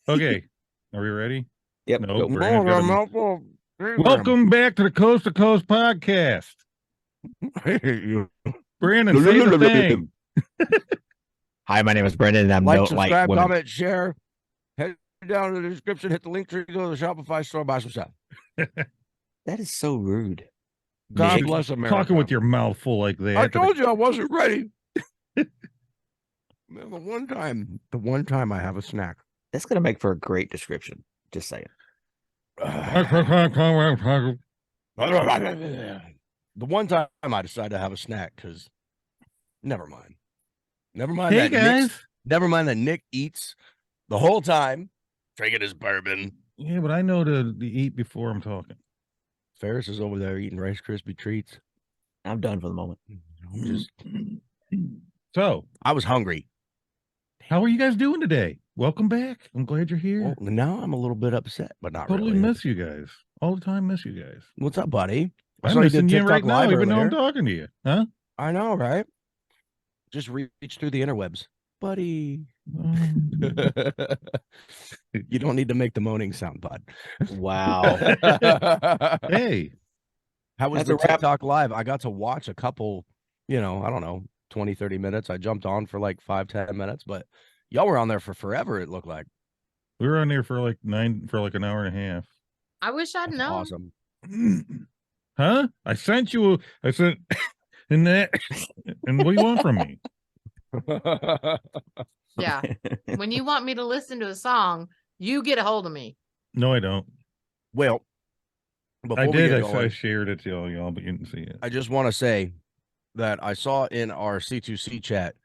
Okay, are we ready? Yep. No, Go. Brandon's got a Mouthful. welcome back to the Coast to Coast podcast. You Brandon, say the thing. Hi, my name is Brendan, and I'm like, no subscribe, women. comment, share. Head down to the description, hit the link tree, go to the Shopify store, buy some stuff. That is so rude. God Nick. bless America. Talking with your mouth full like that. I told you I wasn't ready. Man, the one time I have a snack. That's gonna make for a great description. Just saying. The one time I decided to have a snack, because never mind. Hey guys. Never mind that Nick eats the whole time drinking his bourbon. Yeah, but I know to eat before I'm talking. Ferris is over there eating Rice Krispie treats. I'm done for the moment. So I was hungry. How are you guys doing today? Welcome back. I'm glad you're here. Well, now I'm a little bit upset, but not Totally really. miss you guys. All the time miss you guys. What's up, buddy? I'm missing you right now, even though I'm talking to you. Huh? I know, right? Just reach through the interwebs. Buddy. You don't need to make the moaning sound, bud. Wow. Hey. How was the TikTok live? I got to watch a couple, I don't know, 20, 30 minutes. I jumped on for like 5-10 minutes, but y'all were on there for forever, it looked like. We were on there for like an hour and a half. I wish I'd known. Awesome. Huh? I sent and that and what do you want from me? Yeah. When you want me to listen to a song, you get a hold of me. No, I don't. Well, I did. I shared it to y'all, but you didn't see it. I just want to say that I saw in our C2C chat,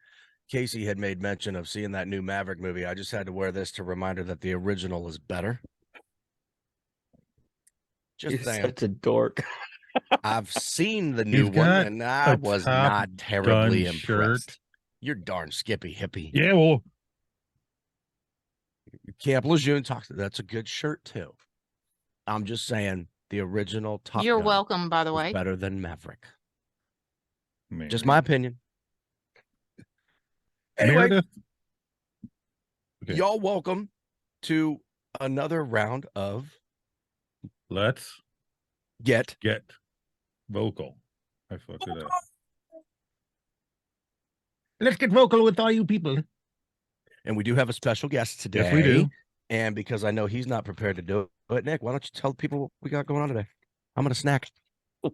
Casey had made mention of seeing that new Maverick movie. I just had to wear this to remind her that the original is better. You're such a dork. I've seen the new one, and I was not terribly impressed. You're darn skippy hippie. Yeah, well, Camp Lejeune talks. That's a good shirt too. I'm just saying the original Top You're Gun welcome, by the way. better than Maverick. Maybe. Just my opinion. Anyway, Meredith. Okay. Y'all welcome to another round of Let's Get Vocal. I fucked it up. Let's get vocal with all you people. And we do have a special guest today. Yes, we do. And because I know he's not prepared to do it, Nick, why don't you tell people what we got going on today? I'm going to snack.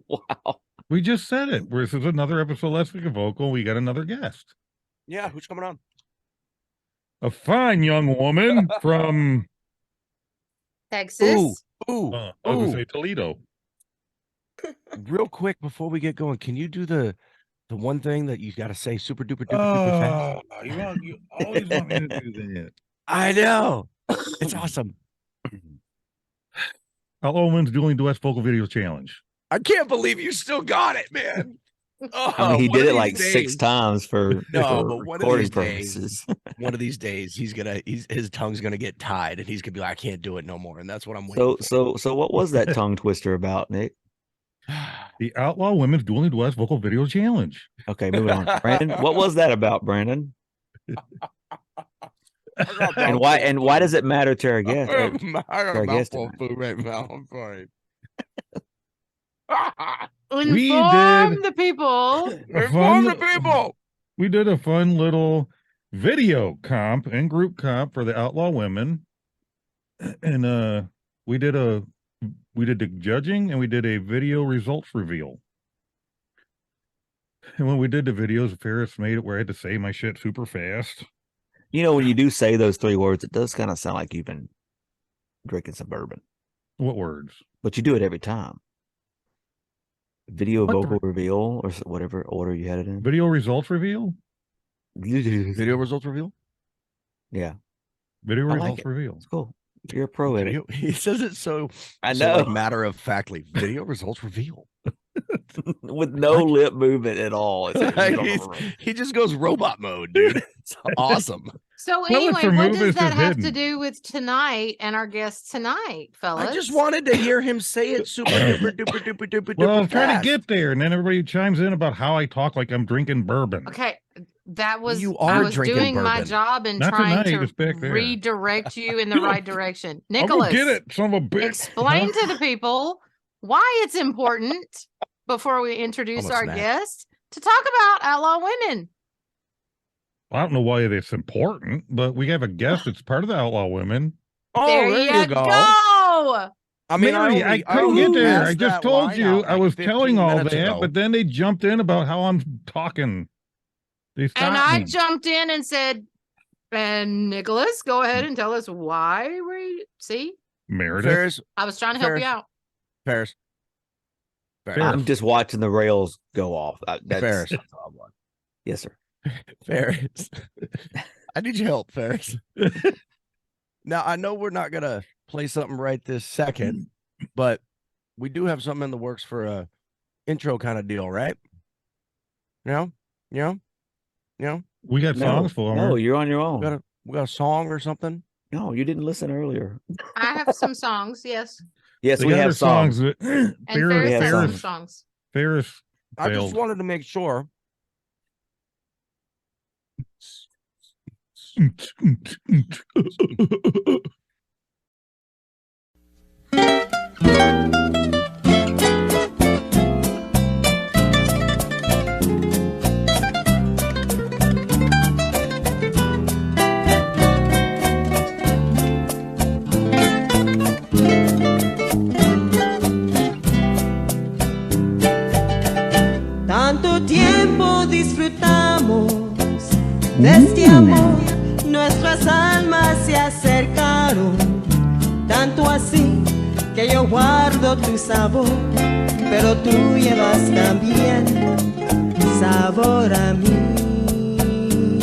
Wow. We just said it. This is another episode of Let's Get Vocal. We got another guest. Yeah, who's coming on? A fine young woman from Texas. I was going to say Toledo. Real quick before we get going, can you do the one thing that you got to say super duper duper fast? You always want me to do that. I know. It's awesome. Outlaw Women's Dueling Duets Vocal Video Challenge. I can't believe you still got it, man. I mean, he did it like 6 times for recording purposes. One of these days, his tongue's gonna get tied, and he's gonna be like, "I can't do it no more." And that's what I'm waiting for. So what was that tongue twister about, Nick? The Outlaw Women's Dueling Duets Vocal Video Challenge. Okay, moving on. Brandon, what was that about, Brandon? and why does it matter to our guest? I got a mouthful of food right now. I'm sorry. Inform the people. Inform the people. We did a fun little video comp and group comp for the Outlaw Women, and we did the judging and we did a video results reveal. And when we did the videos, Ferris made it where I had to say my shit super fast. You know, when you do say those 3 words, it does kind of sound like you've been drinking some bourbon. What words? But you do it every time. Video vocal reveal or whatever order you had it in. Video results reveal? Video results reveal? Yeah. Video results reveal. It's cool. You're a pro at it. He says it so I know. Like matter of factly. Video results reveal. With no lip movement at all. He just goes robot mode, dude. It's awesome. So anyway, what does that have to do with tonight and our guest tonight, fellas? I just wanted to hear him say it super duper duper duper duper. Well, I'm trying to get there, and then everybody chimes in about how I talk like I'm drinking bourbon. Okay, That was You I are was drinking doing my bourbon. job and Not trying tonight, to it's back there. redirect you in the right direction. I'll go Nicholas, get it, son of a bitch. explain to the people why it's important before we introduce our guest to talk about Outlaw Women. I don't know why it's important, but we have a guest that's part of the Outlaw Women. Oh, there you go. I mean, Mary, I couldn't get there. I just told you I was telling all that, but then they jumped in about how I'm talking. They stopped And I me. jumped in and said, and Nicholas, go ahead and tell us why Meredith. Ferris, I was trying to help you out. Ferris. I'm just watching the rails go off. Ferris. Yes, sir. Ferris. I need your help, Ferris. Now, I know we're not going to play something right this second, but we do have something in the works for a intro kind of deal, right? You know? We got songs for her. No, you're on your own. We got a song or something? No, you didn't listen earlier. I have some songs, yes. Yes, we have songs. And Ferris has some songs. Ferris. I just wanted to make sure. Tanto tiempo disfrutamos de este amor, nuestras almas se acercaron, tanto así que yo guardo tu sabor, pero tú llevas también sabor a mí.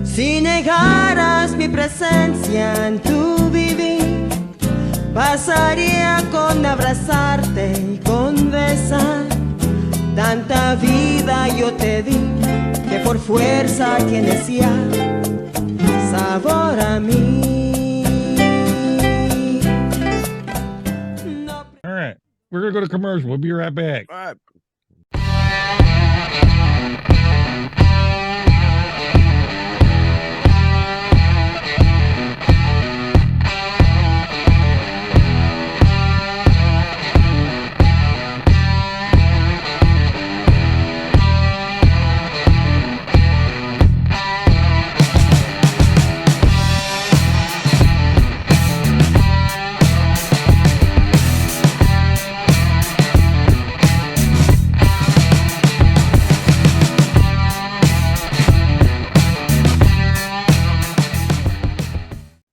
Si negaras mi presencia en tu vivir, pasaría con abrazarte y con besar. Tanta vida yo te di, que por fuerza tienes ya sabor a mí. No. All right, we're gonna go to commercial. We'll be right back. All right.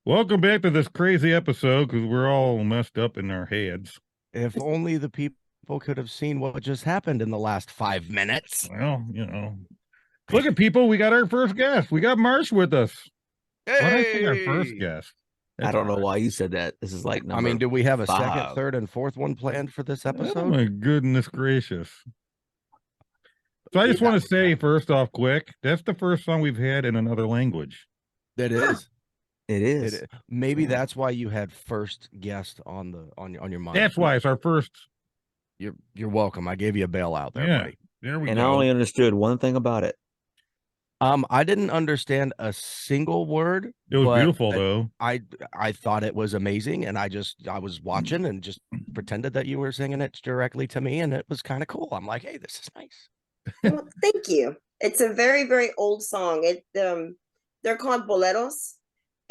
Welcome back to this crazy episode because we're all messed up in our heads. If only the people could have seen what just happened in the last 5 minutes. Well, look at people. We got our first guest. We got Marsh with us. Hey! When I say our first guest, I don't know why you said that. This is like number do we have a 5. second, third, and fourth one planned for this episode? Oh my goodness gracious. So I just want to say first off quick, that's the first song we've had in another language. It is. It is. Maybe that's why you had first guest on your mind. That's why it's our first. You're welcome. I gave you a bailout there, buddy. There we go. And I only understood one thing about it. I didn't understand a single word. It was beautiful though. I thought it was amazing, and I was watching and just pretended that you were singing it directly to me, and it was kind of cool. I'm like, hey, this is nice. Well, thank you. It's a very, very old song. They're called boleros,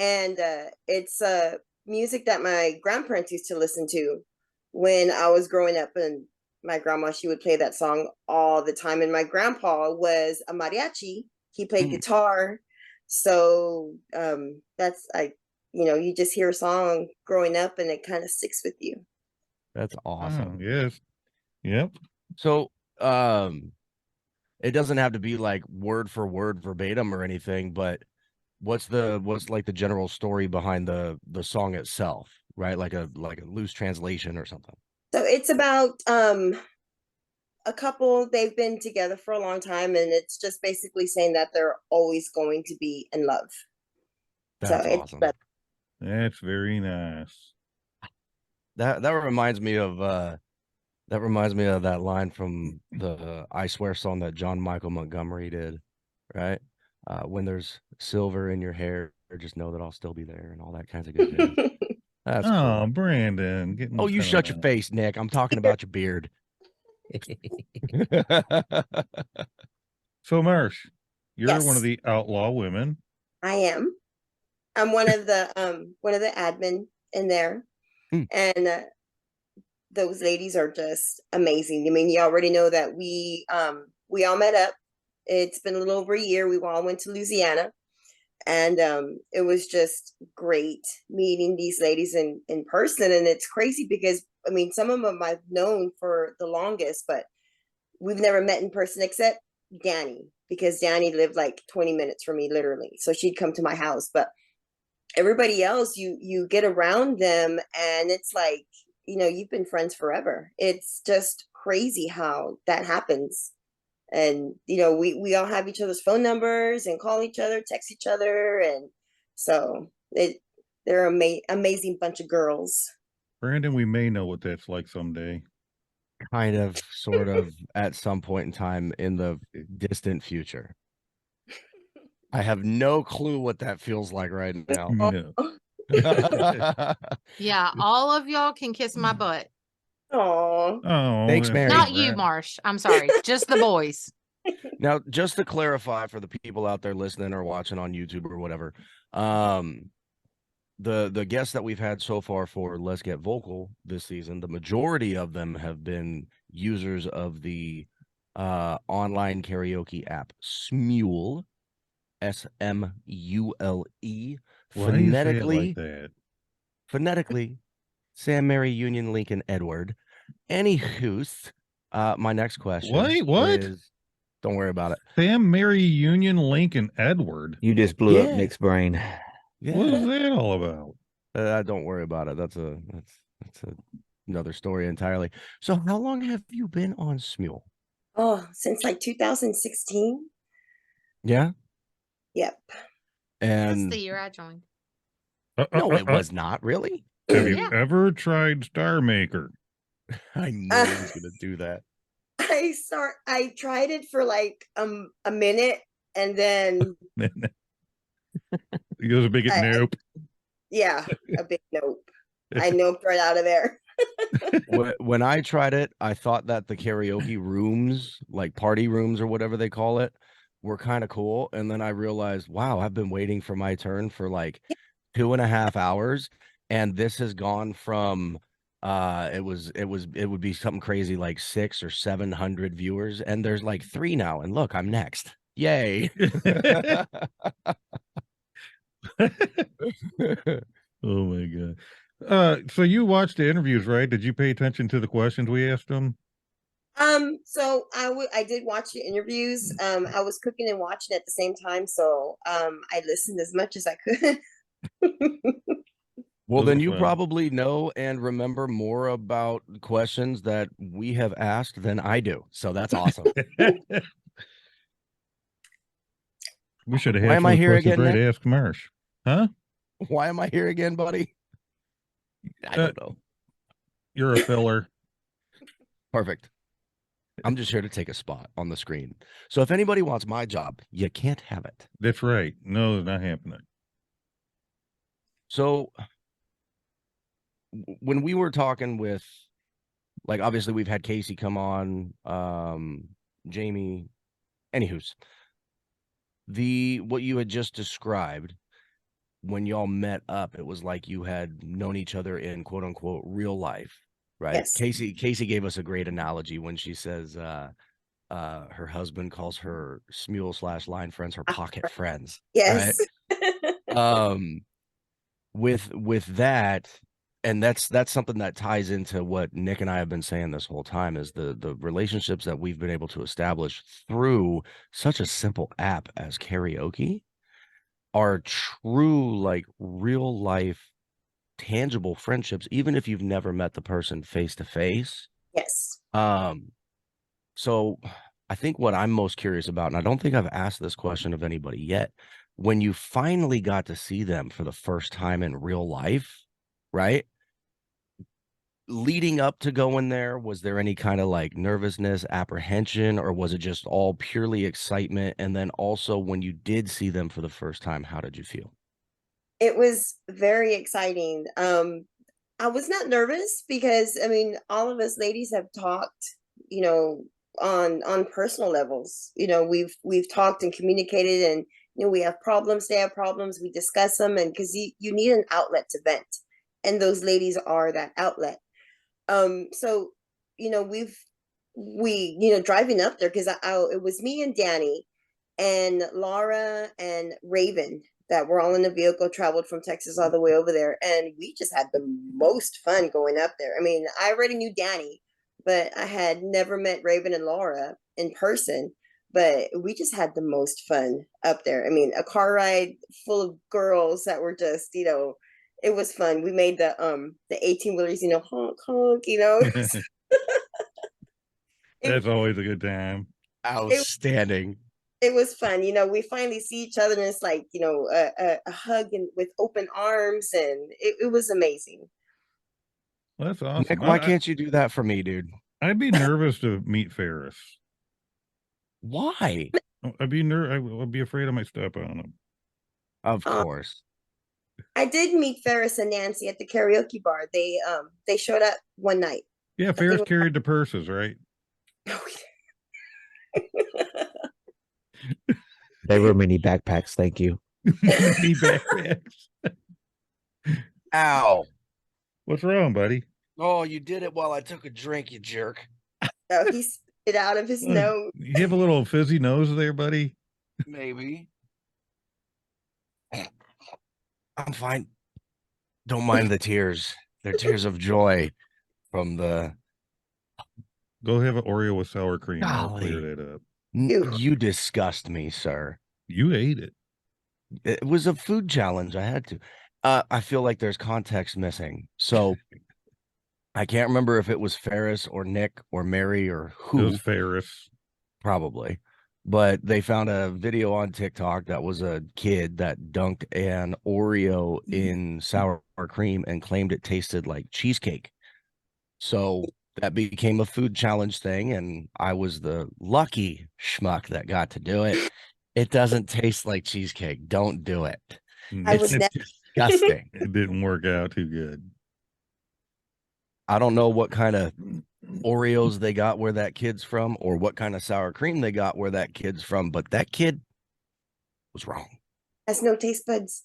and it's music that my grandparents used to listen to when I was growing up. And my grandma, she would play that song all the time. And my grandpa was a mariachi. He played guitar. So you just hear a song growing up and it kind of sticks with you. That's awesome. Yes. Yep. So it doesn't have to be like word for word verbatim or anything, but what's like the general story behind the song itself, right? Like a loose translation or something. So it's about a couple. They've been together for a long time, and it's just basically saying that they're always going to be in love. That's awesome. That's very nice. That reminds me of that line from the I Swear song that John Michael Montgomery did. right? When there's silver in your hair, just know that I'll still be there and all that kinds of good jazz. That's Oh, cool. Brandon, getting Oh, you shut your time. face, Nick. I'm talking about your beard. So, Marsh, you're one of Yes, the outlaw women. I am. I'm one of the admin in there, Hmm. and those ladies are just amazing. I mean, you already know that we all met up. It's been a little over a year. We all went to Louisiana, and it was just great meeting these ladies in person. And it's crazy because I mean, some of them I've known for the longest, but we've never met in person except Danny, because Danny lived like 20 minutes from me, literally. So she'd come to my house, but everybody else, you get around them, and it's like, you've been friends forever. It's just crazy how that happens. And we all have each other's phone numbers and call each other, text each other, and so they're amazing bunch of girls. Brandon, we may know what that's like someday. Kind of, sort of, at some point in time in the distant future. I have no clue what that feels like right now. No. Yeah, all of y'all can kiss my butt. Oh, Thanks, that's Mary. Not all you, right. Marsh. I'm sorry. Just the boys. Now, just to clarify for the people out there listening or watching on YouTube or whatever, the guests that we've had so far for Let's Get Vocal this season, the majority of them have been users of the online karaoke app Smule, Smule. Why do you say it like that? Phonetically, Sam, Mary, Union, Lincoln, Edward. Anywho's, my next question Wait, what? is, don't worry about it. Sam, Mary, Union, Lincoln, Edward. You just blew up Yeah. Nick's brain. What is Yeah, that all about? don't worry about it. That's another story entirely. So, how long have you been on Smule? oh, since like 2016. Yeah, Yep. That's and the year I joined. no, it was not really. Have you Yeah. ever tried Star Maker? I knew he was going to do that. I tried it for like a minute, and then It was a big nope. yeah, a big nope. I noped right out of there. When I tried it, I thought that the karaoke rooms, like party rooms or whatever they call it, were kind of cool. And then I realized, wow, I've been waiting for my turn for like 2.5 hours. And this has gone from it would be something crazy like 600 or 700 viewers, and there's like 3 now. And look, I'm next. Yay. Oh my god. So you watched the interviews, right? Did you pay attention to the questions we asked them? So I did watch the interviews. I was cooking and watching at the same time, so I listened as much as I could. Well, Those then are you fun. probably know and remember more about questions that we have asked than I do. So that's awesome. We should have Why had am some I of the here questions again, right Nick? to ask Marsh. Huh? Why am I here again, buddy? I don't know. You're a filler. Perfect. I'm just here to take a spot on the screen. So if anybody wants my job, you can't have it. That's right. No, it's not happening. So when we were talking with, like, obviously we've had Casey come on, Jamie, anywho's, what you had just described, when y'all met up, it was like you had known each other in quote unquote real life, right? Yes. Casey gave us a great analogy when she says her husband calls her Smule / line friends her pocket friends. Yes. Right? With that, and that's something that ties into what Nick and I have been saying this whole time, is the relationships that we've been able to establish through such a simple app as karaoke are true, like, real life tangible friendships, even if you've never met the person face to face. Yes. So I think what I'm most curious about, and I don't think I've asked this question of anybody yet, when you finally got to see them for the first time in real life, right? leading up to going there, was there any kind of like nervousness, apprehension, or was it just all purely excitement? And then also when you did see them for the first time, how did you feel? It was very exciting. I was not nervous because I mean, all of us ladies have talked, you know, on personal levels. You know, we've talked and communicated, and you know, we have problems, they have problems, we discuss them, and because you need an outlet to vent, and those ladies are that outlet. So you know, we you know, driving up there, because it was me and Danny and Laura and Raven that were all in the vehicle, traveled from Texas all the way over there, and we just had the most fun going up there. I mean, I already knew Danny, but I had never met Raven and Laura in person, but we just had the most fun up there. I mean, a car ride full of girls that were just, you know, it was fun. We made the 18-wheelers, you know, honk honk, you know. That's always a good time. Outstanding. It was fun. You know, we finally see each other, and it's like, you know, a hug and with open arms, and it was amazing. Well, that's awesome. Nick, why can't you do that for me, dude? I'd be nervous to meet Ferris. Why? I'd be afraid I might step on him. Of course. I did meet Ferris and Nancy at the karaoke bar. They showed up one night. Yeah, Ferris carried the purses, right? They were mini backpacks. Thank you. Mini backpacks. Ow. What's wrong, buddy? Oh, you did it while I took a drink, you jerk. Oh, he spit out of his nose. You have a little fizzy nose there, buddy? Maybe. I'm fine. Don't mind the tears. They're tears of joy from the... Go have an Oreo with sour cream. I'll clear Golly. that up. You disgust me, sir. You ate it. It was a food challenge. I had to. I feel like there's context missing. So I can't remember if it was Ferris or Nick or Mary or It who. was Ferris. Probably. But they found a video on TikTok that was a kid that dunked an Oreo in sour cream and claimed it tasted like cheesecake. So that became a food challenge thing, and I was the lucky schmuck that got to do it. It doesn't taste like cheesecake. Don't do it. I was It's never disgusting. It didn't work out too good. I don't know what kind of Oreos they got where that kid's from, or what kind of sour cream they got where that kid's from, but that kid was wrong. has no taste buds.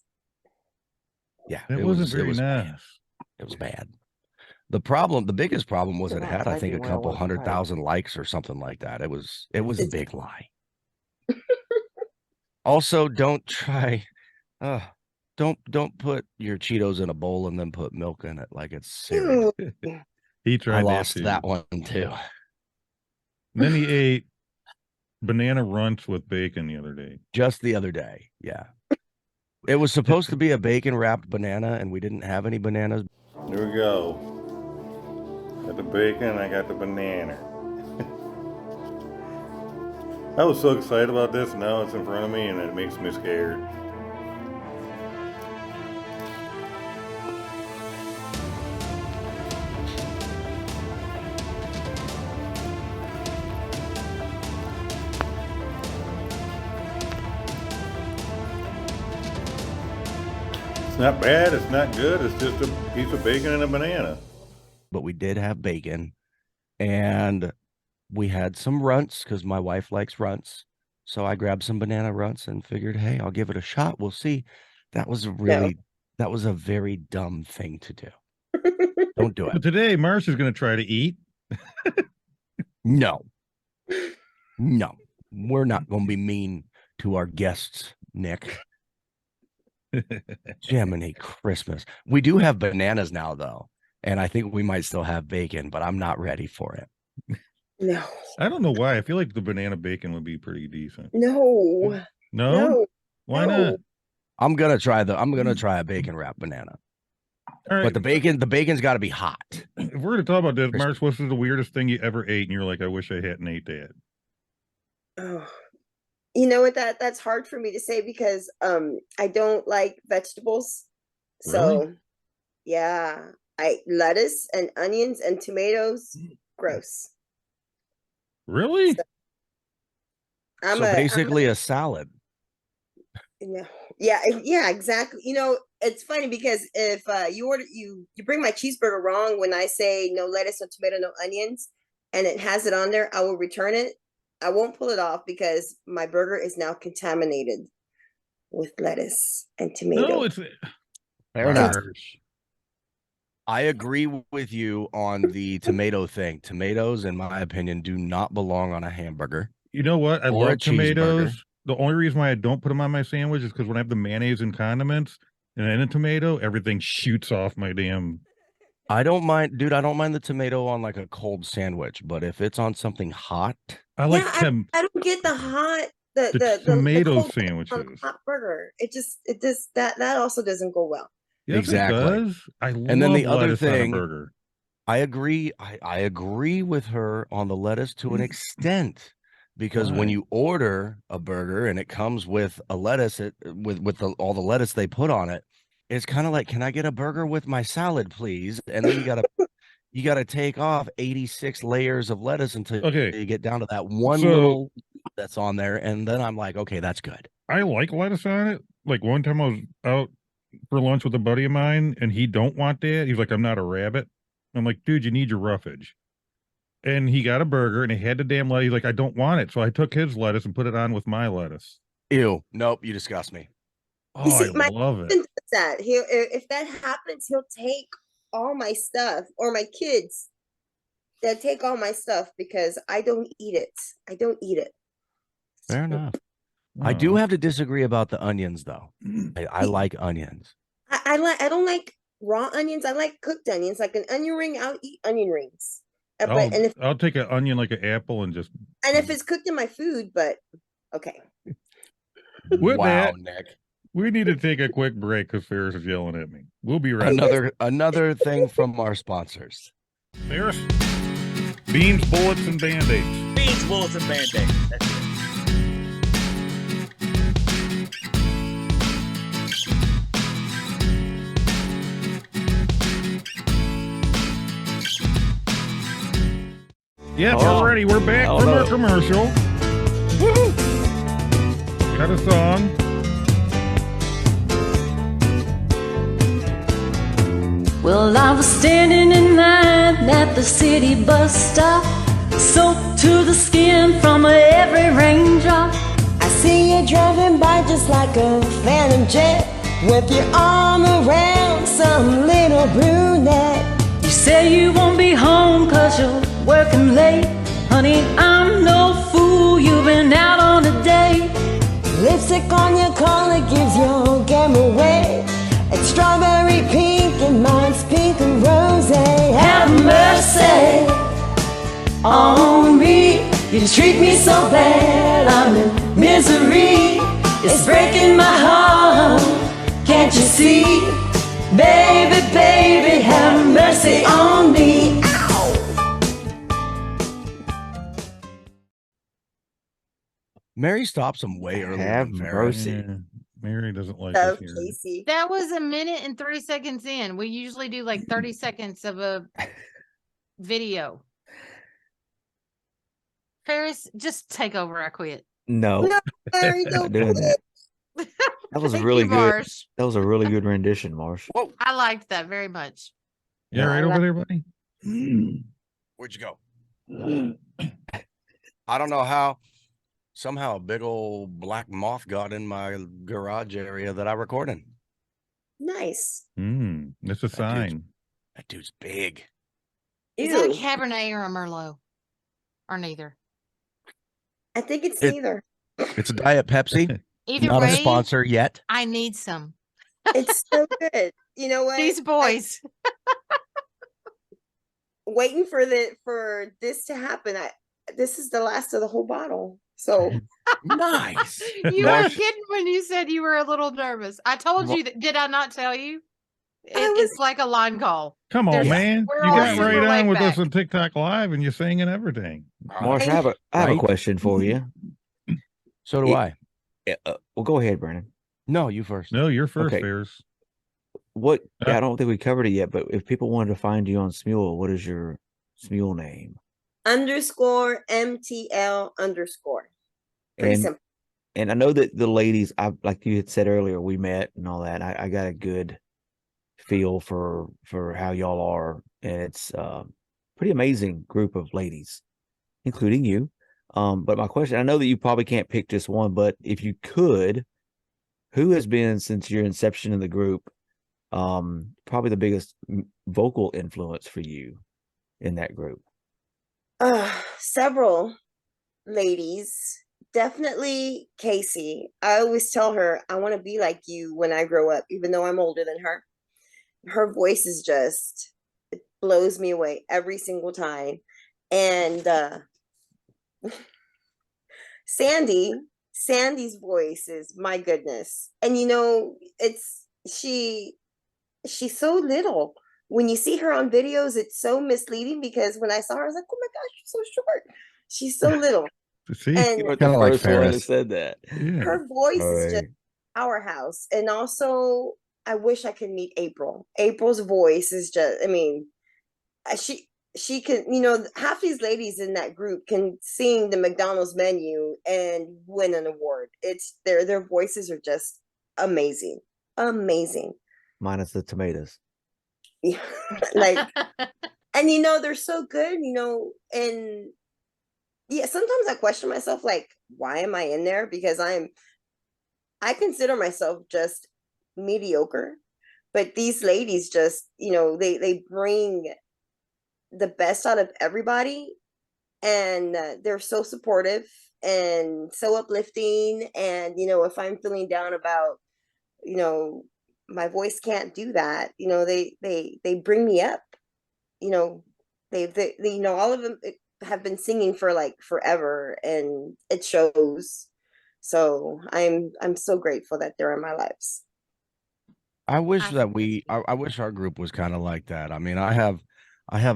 Yeah, It wasn't very was nice. bad. It was bad. The biggest problem was it had, I think, a couple 100,000 likes or something like that. It was a big lie. Also, don't try, don't put your Cheetos in a bowl and then put milk in it like it's cereal. He tried I lost too. that one too. And then he ate banana runts with bacon the other day. Just the other day. Yeah. It was supposed to be a bacon wrapped banana, and we didn't have any bananas. Here we go. Got the bacon, I got the banana. I was so excited about this, now it's in front of me and it makes me scared. It's not bad, it's not good, it's just a piece of bacon and a banana. But we did have bacon, and we had some runts because my wife likes runts. So I grabbed some banana runts and figured, hey, I'll give it a shot. We'll see. That was that was a very dumb thing to do. Don't do it. But today, Marsh is going to try to eat. No, we're not going to be mean to our guests, Nick. Jiminy Christmas. We do have bananas now, though. And I think we might still have bacon, but I'm not ready for it. No. I don't know why. I feel like the banana bacon would be pretty decent. No. No? Why No. not? I'm gonna try a bacon wrap banana. All right. But the bacon's got to be hot. If we're going to talk about this, Marsh, what's the weirdest thing you ever ate? And you're like, I wish I hadn't ate that. Oh. You know what, that's hard for me to say because I don't like vegetables. So Really? yeah. Lettuce and onions and tomatoes, gross. Really? So basically a salad. Yeah, exactly. It's funny because if you bring my cheeseburger wrong when I say no lettuce, no tomato, no onions, and it has it on there, I will return it. I won't pull it off because my burger is now contaminated with lettuce and tomato. No, it's Fair enough. I agree with you on the tomato thing. Tomatoes, in my opinion, do not belong on a hamburger. You know what? I Or a love tomatoes. cheeseburger. The only reason why I don't put them on my sandwich is because when I have the mayonnaise and condiments and then a tomato, everything shoots off my damn. I don't mind, dude. I don't mind the tomato on like a cold sandwich, but if it's on something hot, I like I don't get the hot the tomato cold sandwiches. on hot burger. It just that also doesn't go well. Yes, exactly. it does. I love and then the other lettuce on a thing, burger. I agree. I agree with her on the lettuce to an extent, because when Why? you order a burger and it comes with a lettuce, with all the lettuce they put on it, it's kind of like, can I get a burger with my salad, please? And then you gotta take off 86 layers of lettuce until you get down to that one little that's on there, and then I'm like, okay, that's good. I like lettuce on it. Like one time I was out for lunch with a buddy of mine, and he don't want that. He's like, I'm not a rabbit. I'm like, dude, you need your roughage. And he got a burger, and he had the damn lettuce. He's like, I don't want it. So I took his lettuce and put it on with my lettuce. Ew. Nope. You disgust me. Oh, I love it. That if that happens, he'll take all my stuff, or my kids. They'll take all my stuff because I don't eat it. I don't eat it. Fair enough. I do have to disagree about the onions, though. I like onions. I don't like raw onions. I like cooked onions. Like an onion ring, I'll eat onion rings. I'll take an onion like an apple and just. And if it's cooked in my food, but okay. With wow, that, Nick. We need to take a quick break because Ferris is yelling at me. We'll be right back. Another thing from our sponsors. Ferris, beans, bullets, and band-aids. Beans, bullets, and band-aids. That's it. Yeah, we're ready. We're back from our commercial. Woo-hoo. Got a song. Well, I was standing in line at the city bus stop, soaked to the skin from every raindrop. I see you driving by just like a phantom jet, with your arm around some little brunette. You say you won't be home 'cause you're working late. Honey, I'm no fool, you've been out on a date. Lipstick on your collar gives your game away. It's strawberry pink and mine's pink and rose. Have mercy on me. You treat me so bad, I'm in misery. It's breaking my heart, can't you see? Baby, baby, have mercy on me. Mary stops him way early. Have mercy. Mary doesn't like Love this Casey. That was a minute and 3 seconds in. We usually do like 30 seconds of a video. Ferris, just take over. I quit. No, Mary, not don't doing quit. that. That was Thank really you, good. Marsh. That was a really good rendition, Marsh. I liked that very much. Yeah, right over there, buddy. Where'd you go? I don't know how. Somehow a big old black moth got in my garage area that I record in. Nice. That's a sign. That dude's big. Is that a Cabernet or a Merlot? Or neither? I think it's neither. It's a Diet Pepsi. Either Not way, a sponsor yet. I need some. It's so good. You know what? These boys. Waiting for this to happen. This is the last of the whole bottle. So nice. You were kidding when you said you were a little nervous. I told you that. Did I not tell you? It's like a line call. Come on, man. we're You all got super right on laid with back. us on TikTok Live and you're singing everything. Marsh, I have a question for you. So do I. Well, go ahead, Brandon. No, you first. No, you're first, Okay. Ferris. what? I don't think we covered it yet. But if people wanted to find you on Smule, what is your Smule name? _MTL_. Pretty simple. And I know that the ladies, like you had said earlier, we met and all that. I got a good feel for how y'all are, and it's pretty amazing group of ladies, including you. But my question, I know that you probably can't pick just one, but if you could, who has been, since your inception in the group, probably the biggest vocal influence for you in that group? Several ladies. Definitely Casey. I always tell her I want to be like you when I grow up, even though I'm older than her. Her voice is just, it blows me away every single time. And Sandy's voice is, my goodness. And she's so little. When you see her on videos, it's so misleading because when I saw her, I was like, oh my gosh, she's so short. She's so little. See, And you weren't the like first one that Ferris. said that. yeah. her voice is just powerhouse. And also, I wish I could meet April. April's voice is just, I mean, she can, half these ladies in that group can sing the McDonald's menu and win an award. It's their voices are just amazing. Amazing. Minus the tomatoes. Like, and they're so good, and yeah, sometimes I question myself, like, why am I in there? Because I consider myself just mediocre, but these ladies just, they bring the best out of everybody, and they're so supportive and so uplifting. And if I'm feeling down about, my voice can't do that, they bring me up. They all of them have been singing for like forever, and it shows. So I'm so grateful that they're in my lives. I wish that I wish our group was kind of like that. I mean, I have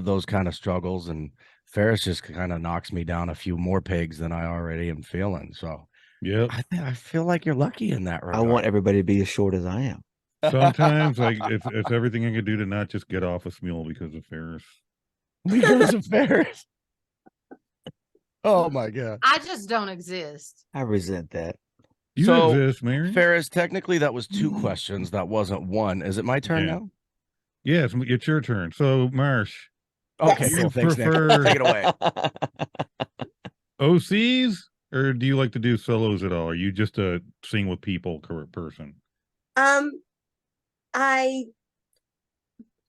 those kind of struggles, and Ferris just kind of knocks me down a few more pegs than I already am feeling. So Yep. I feel like you're lucky in that regard. I want everybody to be as short as I am. Sometimes, like, it's everything I could do to not just get off a Smule because of Ferris. Because of Ferris. Oh my god! I just don't exist. I resent that. You exist, Mary. Ferris, technically that was 2 questions. That wasn't 1. Is it my turn now? Yes, it's your turn. So, Marsh. Okay, do cool. you Thanks, prefer Nick. Take it away. OCs, or do you like to do solos at all? Are you just a sing with people person? I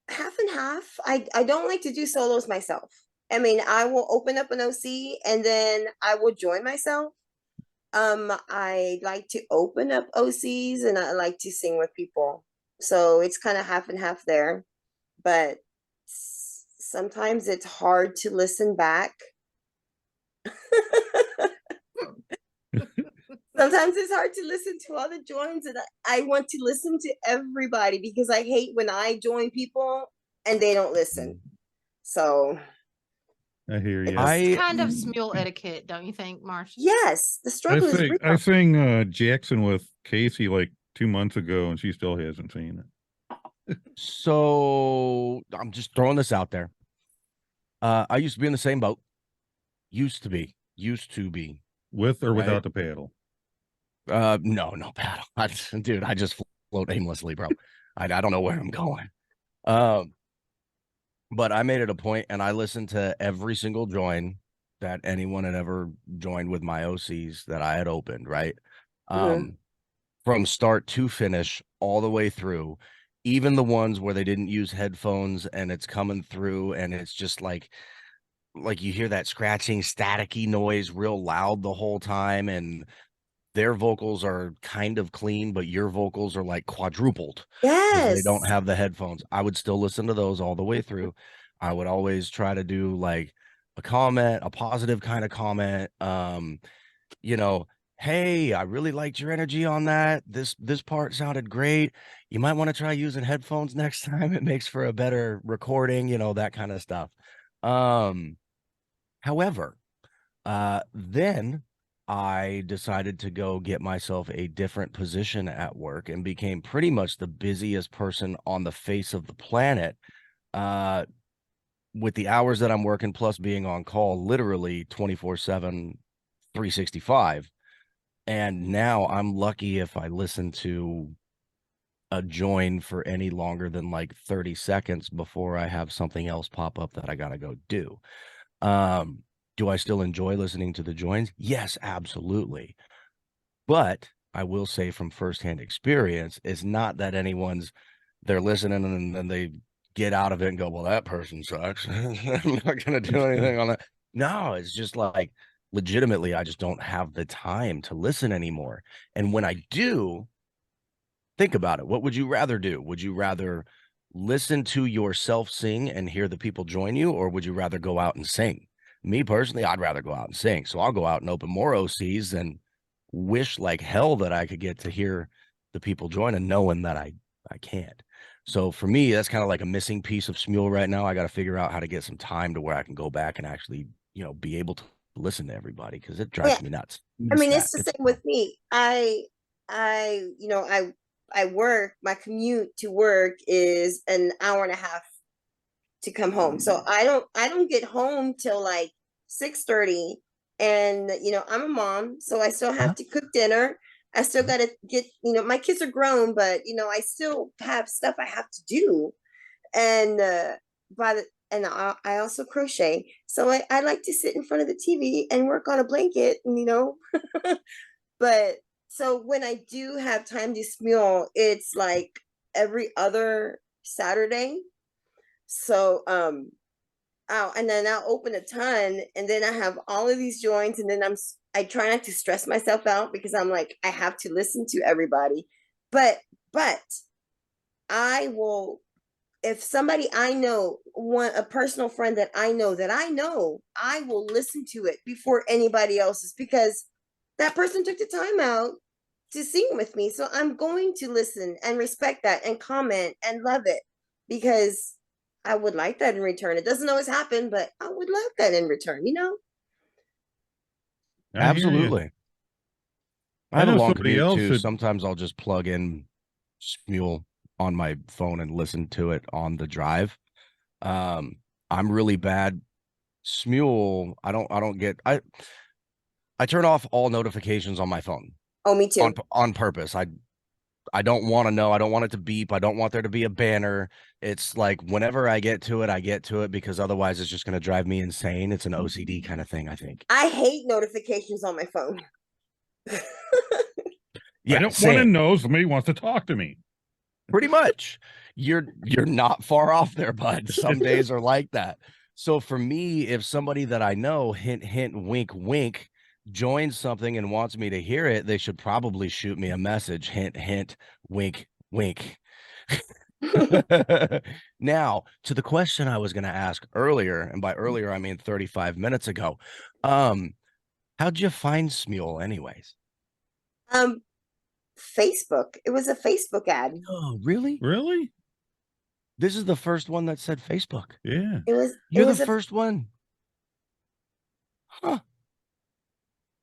half and half. I don't like to do solos myself. I mean, I will open up an OC and then I will join myself. I like to open up OCs and I like to sing with people. So it's kind of half and half there. But sometimes it's hard to listen back. Sometimes it's hard to listen to all the joins, and I want to listen to everybody because I hate when I join people and they don't listen. So I hear you. It's kind of Smule etiquette, don't you think, Marsh? Yes, the struggle is real. I sang Jackson with Casey like 2 months ago, and she still hasn't seen it. So I'm just throwing this out there. I used to be in the same boat. Used to be. With or without the paddle? No paddle. Dude, I just float aimlessly, bro. I don't know where I'm going. But I made it a point, and I listened to every single join that anyone had ever joined with my OCs that I had opened, right? From start to finish, all the way through, even the ones where they didn't use headphones and it's coming through and it's just like you hear that scratching, staticky noise real loud the whole time, and their vocals are kind of clean, but your vocals are like quadrupled. Yes. They don't have the headphones. I would still listen to those all the way through. I would always try to do like a comment, a positive kind of comment. Hey, I really liked your energy on that. This part sounded great. You might want to try using headphones next time. It makes for a better recording, that kind of stuff. However, then I decided to go get myself a different position at work and became pretty much the busiest person on the face of the planet. With the hours that I'm working, plus being on call literally 24/7, 365. And now I'm lucky if I listen to a join for any longer than like 30 seconds before I have something else pop up that I got to go do. Do I still enjoy listening to the joins? Yes, absolutely. But I will say from firsthand experience, it's not that they're listening and then they get out of it and go, well, that person sucks. I'm not going to do anything on that. No, it's just like legitimately, I just don't have the time to listen anymore. And when I do, think about it. What would you rather do? Would you rather listen to yourself sing and hear the people join you, or would you rather go out and sing? Me personally, I'd rather go out and sing. So I'll go out and open more OCs and wish like hell that I could get to hear the people join and knowing that I can't. So for me, that's kind of like a missing piece of Smule right now. I got to figure out how to get some time to where I can go back and actually, be able to listen to everybody because it drives me nuts. I mean, it's the same with me. I work, my commute to work is an hour and a half to come home. So I don't get home till like 6:30. And I'm a mom, so I still have to cook dinner. I still gotta get, my kids are grown, but I still have stuff I have to do. And I also crochet. So I like to sit in front of the TV and work on a blanket, but so when I do have time to Smule, it's like every other Saturday. So and then I'll open a ton, and then I have all of these joints, and then I try not to stress myself out because I'm like, I have to listen to everybody. But I will, if somebody I know, a personal friend that I know, I will listen to it before anybody else's because that person took the time out to sing with me. So I'm going to listen and respect that and comment and love it because I would like that in return. It doesn't always happen, but I would love that in return, Absolutely. I have a long commute too. Should... Sometimes I'll just plug in Smule on my phone and listen to it on the drive. I'm really bad. Smule, I turn off all notifications on my phone. Oh, me too. On purpose. I don't want to know. I don't want it to beep. I don't want there to be a banner. It's like whenever I get to it because otherwise it's just going to drive me insane. It's an OCD kind of thing, I think. I hate notifications on my phone. Yeah, I don't want to know somebody wants to talk to me. Pretty much. You're not far off there, bud. Some days are like that. So for me, if somebody that I know, hint, hint, wink, wink, joins something and wants me to hear it, they should probably shoot me a message. Hint, hint, wink, wink. Now, to the question I was going to ask earlier, and by earlier, I mean 35 minutes ago. How'd you find Smule anyways? Facebook. It was a Facebook ad. Oh, really? Really? This is the first one that said Facebook. Yeah. You're the first one. Huh.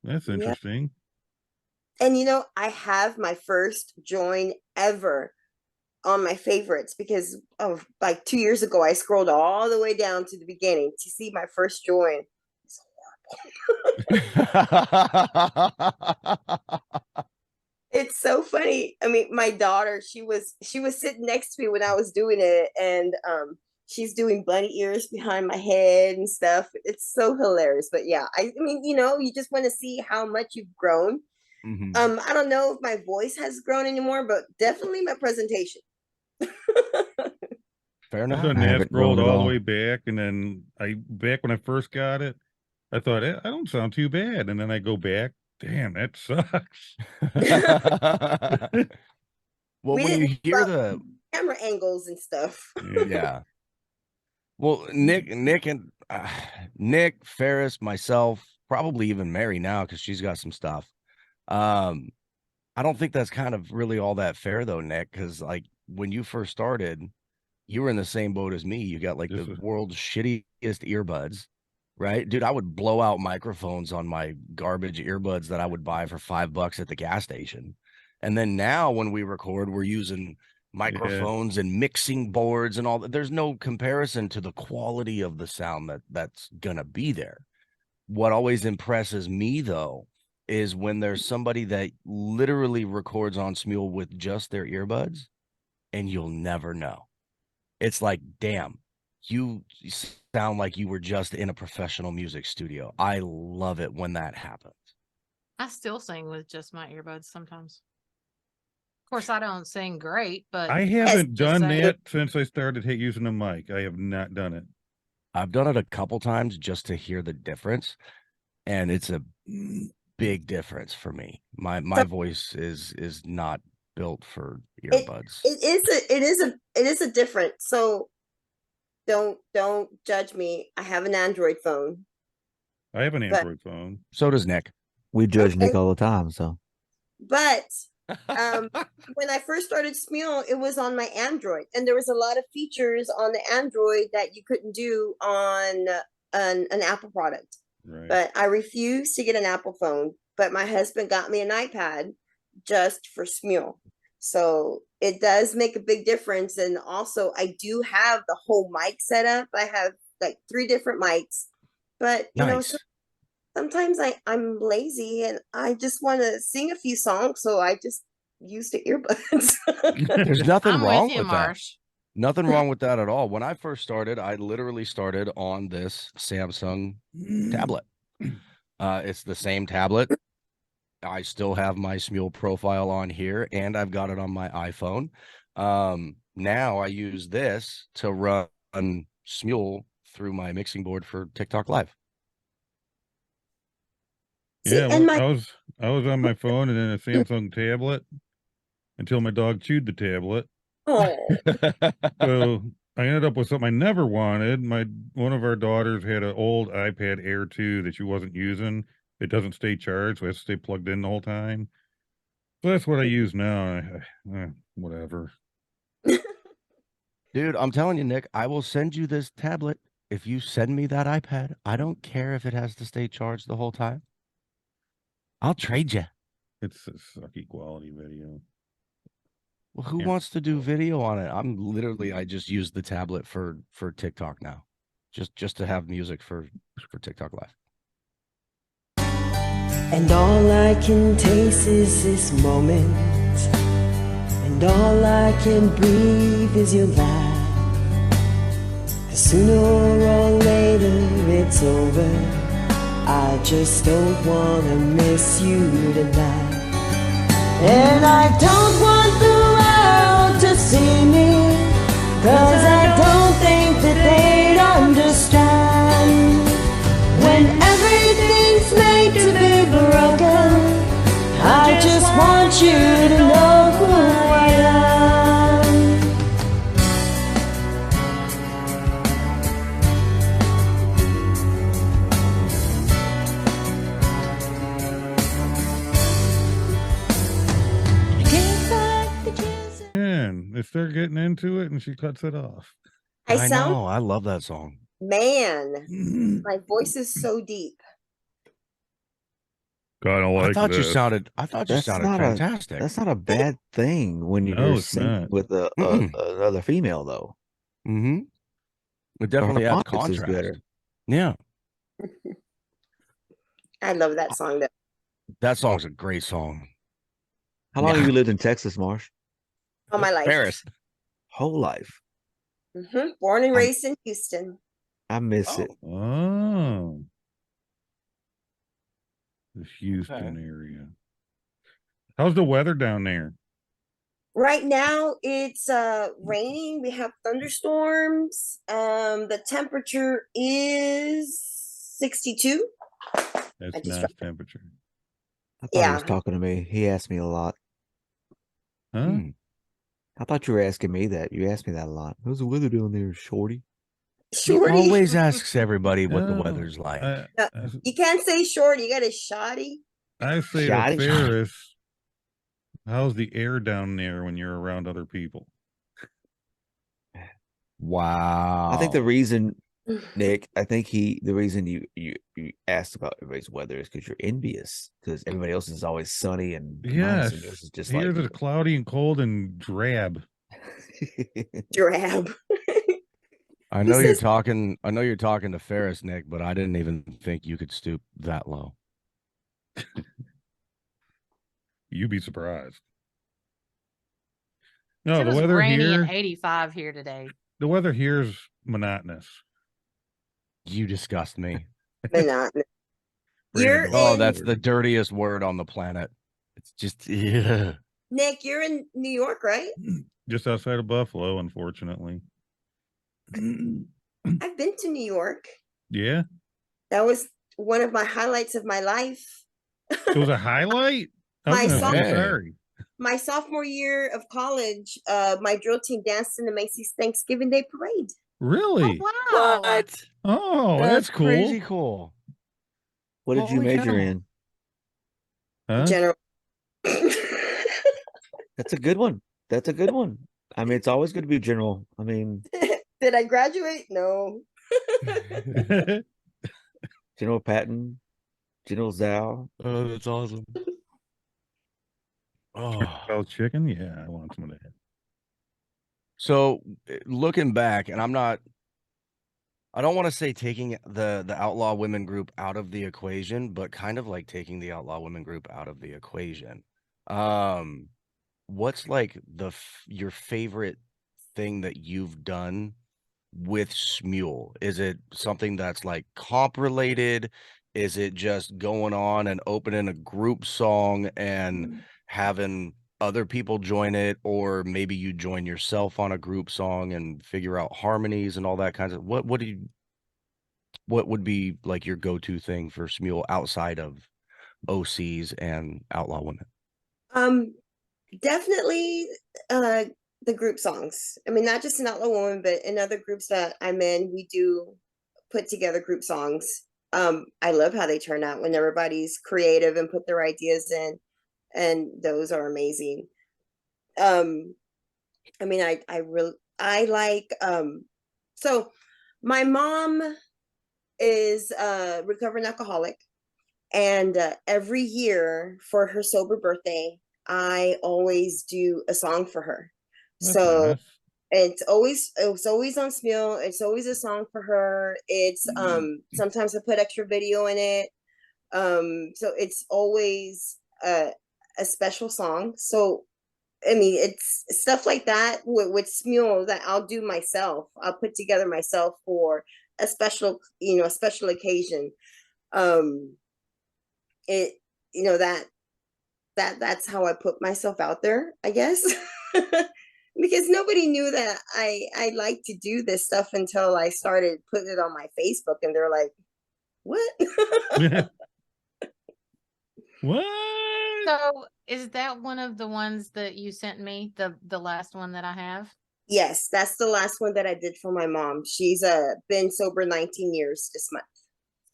That's interesting. Yeah. And I have my first join ever on my favorites because like 2 years ago, I scrolled all the way down to the beginning to see my first join. It's horrible. It's so funny. I mean, my daughter, she was sitting next to me when I was doing it, and she's doing bunny ears behind my head and stuff. It's so hilarious. But yeah, I mean, you just want to see how much you've grown. Mm-hmm. I don't know if my voice has grown anymore, but definitely my presentation. Fair enough. I scrolled all the way back, and then back when I first got it, I thought I don't sound too bad, and then I go back. Damn, that sucks. Well, when you hear the camera angles and stuff. Yeah. Well, Nick, Ferris, myself, probably even Mary now because she's got some stuff. I don't think that's kind of really all that fair though, Nick, because like when you first started, you were in the same boat as me. You got like the world's shittiest earbuds. right? Dude, I would blow out microphones on my garbage earbuds that I would buy for $5 at the gas station. And then now when we record, we're using microphones and mixing boards and all that. There's no comparison to the quality of the sound that's gonna be there. What always impresses me though is when there's somebody that literally records on Smule with just their earbuds and you'll never know. It's like, damn, you sound like you were just in a professional music studio. I love it when that happens. I still sing with just my earbuds sometimes. Of course, I don't sing great, but I haven't just done saying. that since I started using a mic. I have not done it. I've done it a couple times just to hear the difference, and it's a big difference for me. My voice is not built for earbuds. It is a different. So don't judge me. I have an Android phone. I have an Android phone. So does Nick. We judge Okay. Nick all the time. So, But when I first started Smule, it was on my Android, and there was a lot of features on the Android that you couldn't do on an Apple product. Right. But I refused to get an Apple phone. But my husband got me an iPad just for Smule. So it does make a big difference. And also, I do have the whole mic set up. I have like 3 different mics. But you know, sometimes I'm lazy and I just want to sing a few songs, so I just use the earbuds. There's nothing wrong with Marsh. that. Nothing wrong with that at all. When I first started, I literally started on this Samsung tablet. It's the same tablet. I still have my Smule profile on here, and I've got it on my iPhone. Now I use this to run Smule through my mixing board for TikTok Live. Yeah, I was on my phone and then a Samsung tablet until my dog chewed the tablet. Oh. So I ended up with something I never wanted. One of our daughters had an old iPad Air 2 that she wasn't using. It doesn't stay charged, so it has to stay plugged in the whole time. So that's what I use now. Whatever. Dude, I'm telling you, Nick, I will send you this tablet if you send me that iPad. I don't care if it has to stay charged the whole time. I'll trade you. It's a sucky quality video. Well, who wants to do video on it? I just use the tablet for TikTok now. Just to have music for TikTok Live. And all I can taste is this moment, and all I can breathe is your light. 'Cause sooner or later it's over. I just don't wanna miss you tonight. And I don't want the world to see me, 'cause I don't think that they'd understand. When everything's made to be broken, I just want you to know who I am. Man, they start getting into it and she cuts it off. I know. I love that song. Man, my voice is so deep. Kind of like I thought this. you sounded fantastic. That's not a bad thing when you're singing with another female, though. Mm-hmm. It definitely adds contrast. Yeah. I love that song. That song's a great song. How long have you lived in Texas, Marsh? All my life. Paris. Whole life. Born and raised in Houston. I miss it. Oh. The Houston area. How's the weather down there? Right now it's raining. We have thunderstorms. The temperature is 62. That's nice temperature. I thought he was talking to me. He asked me a lot. Huh? I thought you were asking me that. You asked me that a lot. How's the weather down there, Shorty? He always asks everybody what the weather's like. You can't say short. You got a shoddy. I say to Ferris, how's the air down there when you're around other people? Wow. I think the reason Nick, I think the reason you asked about everybody's weather is because you're envious because everybody else is always sunny and nice, Yes. and yours is just Here like it's cloudy and cold and drab. Drab. I know you're talking. I know you're talking to Ferris, Nick, but I didn't even think you could stoop that low. You'd be surprised. No, It the was weather rainy here. and 85 here today. The weather here is monotonous. You disgust me. Monotonous. Brandon You're knows Oh, in that's the dirtiest word on the planet. It's just yeah. Nick. You're in New York, right? just outside of Buffalo, unfortunately. I've been to New York. Yeah, That was one of my highlights of my life. it was a highlight. I was My gonna say Hey. sorry. My sophomore year of college, my drill team danced in the Macy's Thanksgiving Day Parade. Really? Oh, wow. What? Oh, that's cool. Crazy cool. what did you Holy major cow. in? Huh? General. That's a good one. That's a good one. I mean, it's always good to be general. I mean, Did I graduate? No. General Patton, General Zhao. Oh, that's awesome. Oh. Oh, chicken? Yeah, I want some of that. So looking back, and I don't want to say taking the Outlaw Women group out of the equation, but kind of like taking the Outlaw Women group out of the equation. What's like your favorite thing that you've done with Smule? Is it something that's like comp related? Is it just going on and opening a group song and having other people join it, or maybe you join yourself on a group song and figure out harmonies and all that kinds of what would be like your go-to thing for Smule outside of OCs and Outlaw Women? Definitely the group songs. I mean, not just in Outlaw Woman, but in other groups that I'm in, we do put together group songs. I love how they turn out when everybody's creative and put their ideas in, and those are amazing. I mean, I like so my mom is a recovering alcoholic, and every year for her sober birthday, I always do a song for her. That's So nice. it's always on Smule. It's always a song for her. It's sometimes I put extra video in it. So it's always a special song. So I mean, it's stuff like that with Smule that I'll do myself. I'll put together myself for a special, a special occasion. It, that's how I put myself out there, I guess. Because nobody knew that I like to do this stuff until I started putting it on my Facebook, and they're like, "What?" What? So is that one of the ones that you sent me? The last one that I have? Yes, that's the last one that I did for my mom. She's been sober 19 years this month.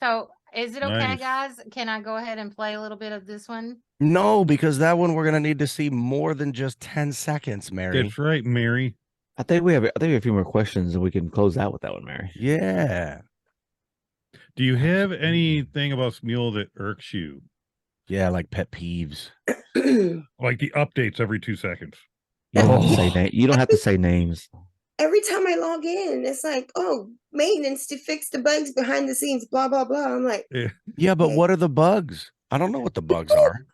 So is it okay, Nice. guys? Can I go ahead and play a little bit of this one? No, because that one we're gonna need to see more than just 10 seconds, Mary. That's right, Mary. I think we have a few more questions and we can close out with that one, Mary. Yeah. Do you have anything about Smule that irks you? Yeah, like pet peeves. Like the updates every 2 seconds. You don't have to say you don't have to say names. Every time I log in, it's like, oh, maintenance to fix the bugs behind the scenes, blah, blah, blah. I'm like, Yeah, but okay. what are the bugs? I don't know what the bugs are.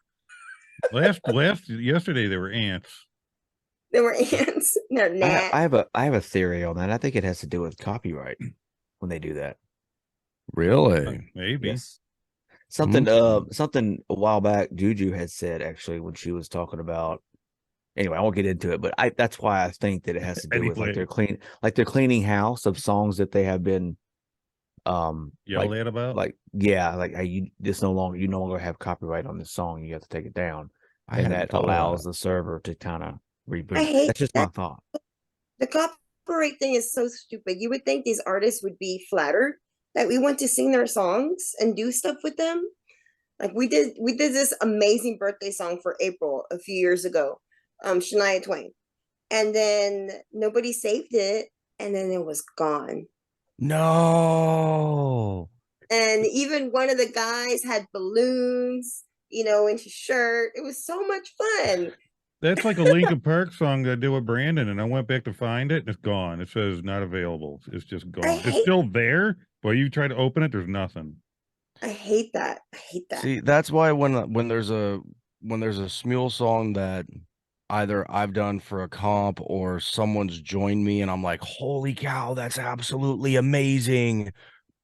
Yesterday there were ants. There were ants. No, gnats. I have a theory on that. I think it has to do with copyright when they do that. Really? Maybe. Yes. Something a while back Juju had said actually when she was talking about, anyway, I won't get into it, but that's why I think that it has to do with like they're cleaning house of songs that they have been Yelled at about? like you no longer have copyright on this song, you have to take it down. And that allows the server to kind of reboot. I hate That's just that. my thought. The copyright thing is so stupid. You would think these artists would be flattered that we want to sing their songs and do stuff with them. Like we did this amazing birthday song for April a few years ago, Shania Twain. And then nobody saved it, and then it was gone. No. And even one of the guys had balloons, you know, in his shirt. It was so much fun. That's like a Linkin Park song that I did with Brandon, and I went back to find it, and it's gone. It says not available. It's just gone. It's still there, but you try to open it, there's nothing. I hate that. I hate that. See, that's why when there's a Smule song that either I've done for a comp or someone's joined me and I'm like, holy cow, that's absolutely amazing.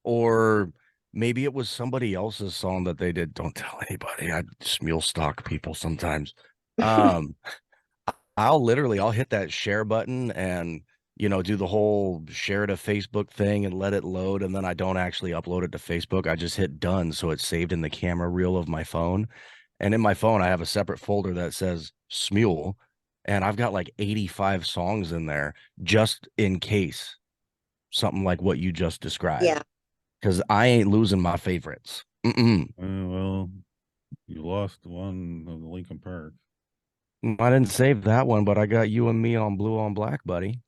Or maybe it was somebody else's song that they did. Don't tell anybody. I Smule stalk people sometimes. I'll hit that share button and do the whole share to Facebook thing and let it load, and then I don't actually upload it to Facebook. I just hit done, so it's saved in the camera reel of my phone. And in my phone, I have a separate folder that says Smule, and I've got like 85 songs in there just in case something like what you just described. Yeah. Because I ain't losing my favorites. Well, you lost one of the Linkin Park. I didn't save that one, but I got You and Me on Blue on Black, buddy.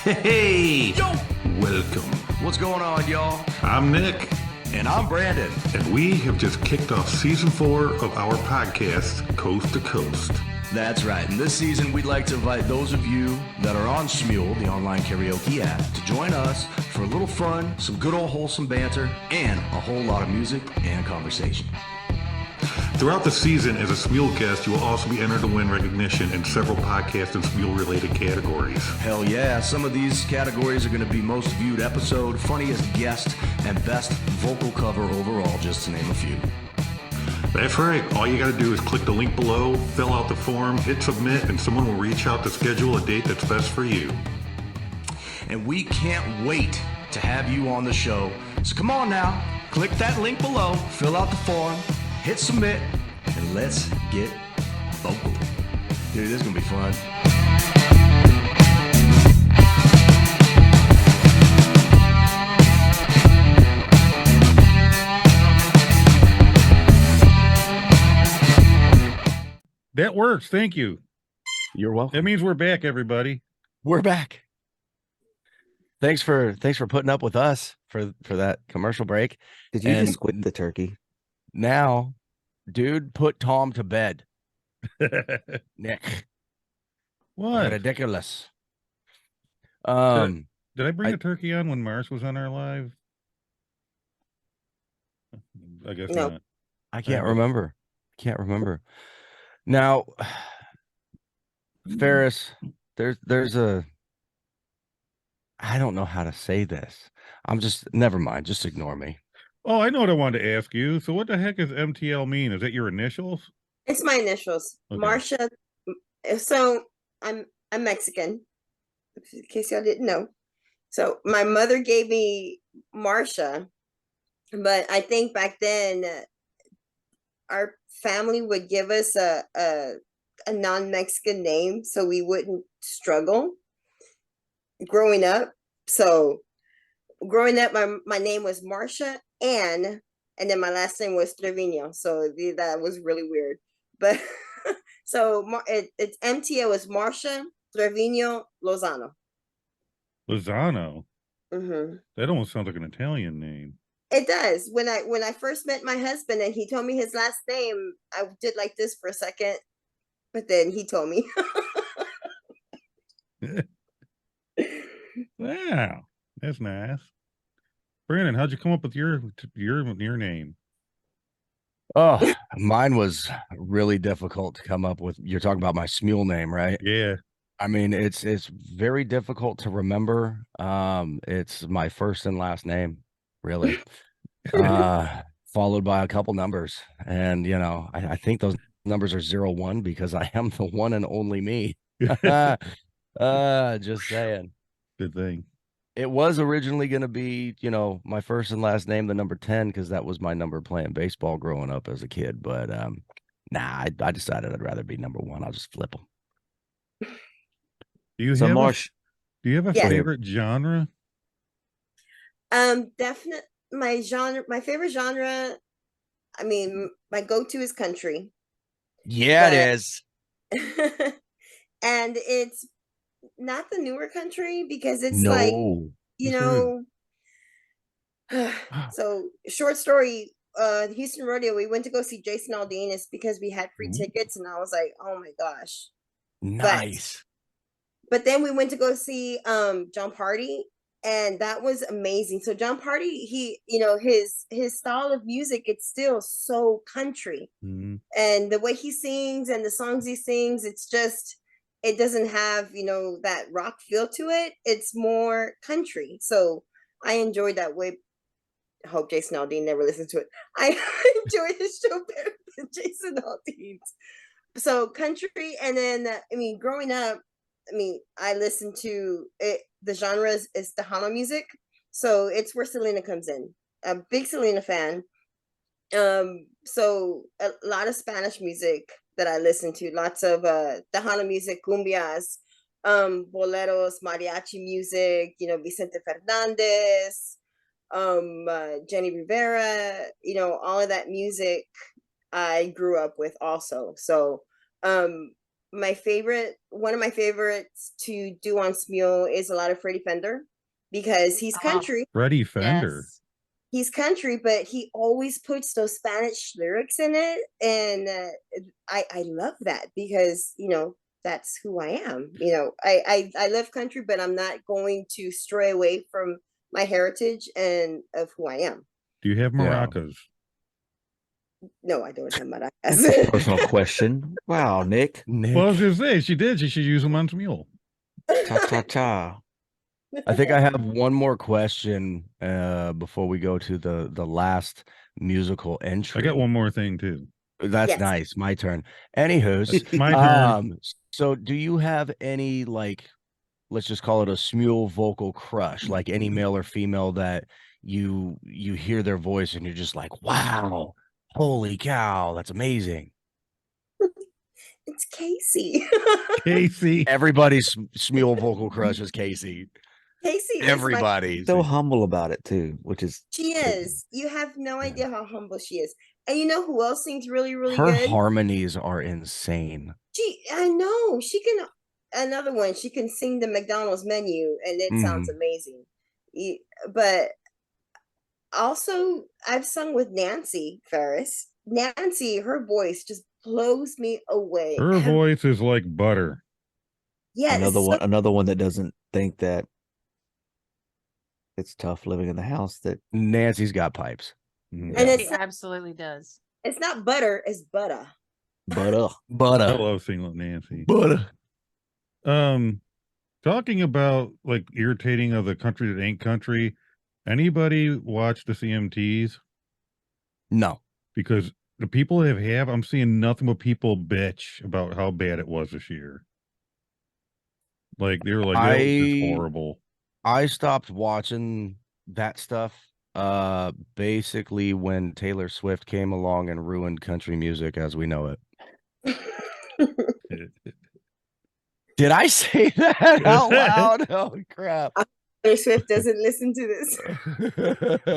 Hey, yo, welcome. What's going on, y'all? I'm Nick. And I'm Brandon. And we have just kicked off season 4 of our podcast, Coast to Coast. That's right. And this season, we'd like to invite those of you that are on Smule, the online karaoke app, to join us for a little fun, some good old wholesome banter, and a whole lot of music and conversation. Throughout the season, as a Smule guest, you will also be entered to win recognition in several podcast and Smule-related categories. Hell yeah. Some of these categories are going to be most viewed episode, funniest guest, and best vocal cover overall, just to name a few. That's right. All you got to do is click the link below, fill out the form, hit submit, and someone will reach out to schedule a date that's best for you. And we can't wait to have you on the show. So come on now, click that link below, fill out the form, hit submit, and let's get vocal. Dude, this is going to be fun. That works. Thank you. You're welcome. That means we're back, everybody. We're back. Thanks for putting up with us for that commercial break. Did you just quit the turkey? Now, dude, put Tom to bed. Nick. What? Ridiculous. Did I bring a turkey on when Marsh was on our live? I guess No. not. I can't remember. Now, Ferris, there's a, I don't know how to say this. Never mind. Just ignore me. Oh, I know what I wanted to ask you. So what the heck does MTL mean? Is that your initials? It's my initials. Okay. Marsha. So I'm Mexican, in case y'all didn't know. So my mother gave me Marsha, but I think back then our family would give us a non-Mexican name so we wouldn't struggle growing up. So growing up, my name was Marsha and then my last name was Trevino. So that was really weird. But so it's MTL is Marsha Trevino Lozano. Lozano? Mm-hmm. That almost sounds like an Italian name. It does. When I first met my husband and he told me his last name, I did like this for a second, but then he told me. Wow, that's nice. Brandon, how'd you come up with your name? Oh, mine was really difficult to come up with. You're talking about my Smule name, right? Yeah. I mean, it's very difficult to remember. It's my first and last name, really. Followed by a couple numbers. And I think those numbers are 01 because I am the one and only me. Just saying. Good thing. It was originally going to be, my first and last name, the number 10, because that was my number playing baseball growing up as a kid. But I decided I'd rather be number 1. I'll just flip them. Do you have a favorite genre? Definitely my favorite genre. I mean, my go-to is country. Yeah, it But- is. And it's not the newer country because it's No. like, you Yes, it know, so short story, Houston Rodeo, we went to go see Jason Aldean. It's because we had free Ooh. tickets, and I was like, oh my gosh. Nice. But then we went to go see John Party, and that was amazing. So John Party, he, you know, his style of music, it's still so country. Mhm. And the way he sings and the songs he sings, it's just, it doesn't have, you know, that rock feel to it. It's more country. So I enjoyed that way. I hope Jason Aldean never listens to it. I enjoy his show better than Jason Aldean's. So country, and then I mean, growing up, I mean, I listened to it. The genre is Tejano music, so it's where Selena comes in. A big Selena fan. So a lot of Spanish music that I listen to. Lots of Tejano music, cumbias, boleros, mariachi music. You know, Vicente Fernandez, Jenny Rivera, you know, all of that music I grew up with also. So one of my favorites to do on Smule is a lot of Freddie Fender, because he's country. Freddie Fender. Yes. He's country, but he always puts those Spanish lyrics in it, and I love that, because you know that's who I am. You know, I love country, but I'm not going to stray away from my heritage and of who I am. Do you have maracas? No, I don't have maracas. Personal question. Wow, Nick. Well, I was gonna say she did. She should use them on Smule. Cha cha cha. I think I have one more question before we go to the last musical entry. I got one more thing too. That's Yes. nice. My turn. Anywho's, My turn. So do you have any, like, let's just call it a Smule vocal crush, like any male or female that you hear their voice and you're just like, wow, holy cow, that's amazing. It's Casey. Casey. Everybody's Smule vocal crush is Casey. Casey is Everybody's. So humble about it too, which is she is. You have no idea how humble she is. And you know who else sings really, really Her good? harmonies are insane. I know. She can, another one, she can sing the McDonald's menu and it sounds amazing. But also, I've sung with Nancy Ferris. Nancy, her voice just blows me away. Her voice is like butter. Yeah, another one that doesn't think that it's tough living in the house. That Nancy's got pipes. And She absolutely does. It's not butter, it's butter. butter. I love singing with Nancy. Butter. Talking about like irritating of the country that ain't country. Anybody watch the CMTs? No. Because the people that have, I'm seeing nothing but people bitch about how bad it was this year. Like they were like, that was just horrible. I stopped watching that stuff basically when Taylor Swift came along and ruined country music as we know it. Did I say that out loud? Oh crap. Taylor Swift doesn't listen to this.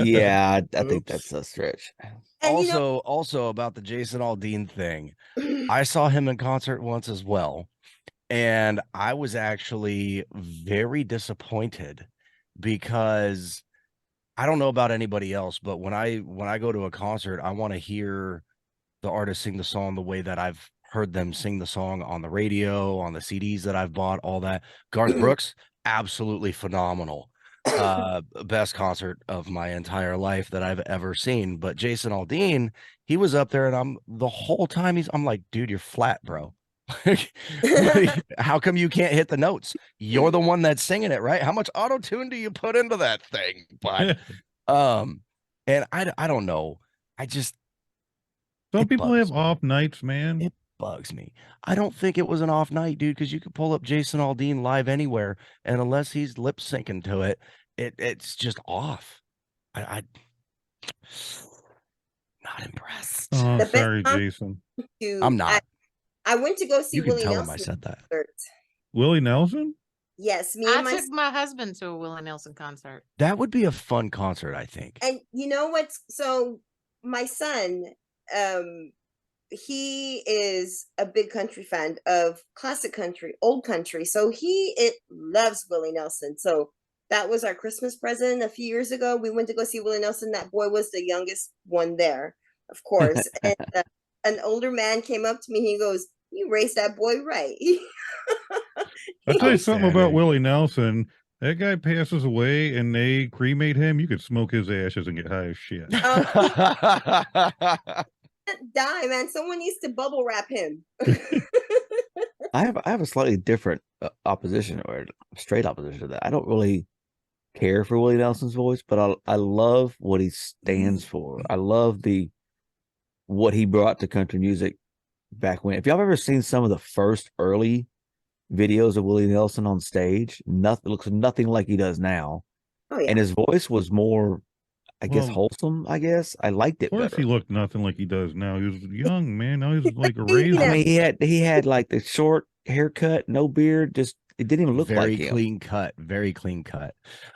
Yeah, I think that's a stretch. And also about the Jason Aldean thing. I saw him in concert once as well. And I was actually very disappointed because I don't know about anybody else, but when I go to a concert, I want to hear the artist sing the song the way that I've heard them sing the song on the radio, on the CDs that I've bought, all that. Garth Brooks, absolutely phenomenal. Best concert of my entire life that I've ever seen. But Jason Aldean, he was up there and the whole time I'm like, dude, you're flat, bro. How come you can't hit the notes? You're the one that's singing it, right? How much auto-tune do you put into that thing? But and I don't know. Some people have off nights, man. It bugs me. I don't think it was an off night, dude, because you could pull up Jason Aldean live anywhere, and unless he's lip syncing to it, it's just off. I not impressed. Oh, sorry, Jason. I'm not. I went to go see You can Willie tell Nelson. him I said that. Concert. Willie Nelson? Yes, I took my husband to a Willie Nelson concert. That would be a fun concert, I think. And you know what's so my son, he is a big country fan of classic country, old country. So it loves Willie Nelson. So that was our Christmas present a few years ago. We went to go see Willie Nelson. That boy was the youngest one there, of course. And an older man came up to me. He goes, "You raised that boy right." I'll tell you something about Willie Nelson. That guy passes away and they cremate him. You could smoke his ashes and get high as shit. Die, man. Someone needs to bubble wrap him. I have a slightly different opposition, or straight opposition to that. I don't really care for Willie Nelson's voice, but I love what he stands for. I love what he brought to country music back when. If y'all have ever seen some of the first early videos of Willie Nelson on stage, looks nothing like he does now. Oh, yeah. And his voice was more, I guess, wholesome. I guess I liked it. Of course, better. he looked nothing like he does now. He was young, man. Now he's like a razor. I mean, he had like the short haircut, no beard. Just it didn't even look very like him. clean cut. Very clean cut.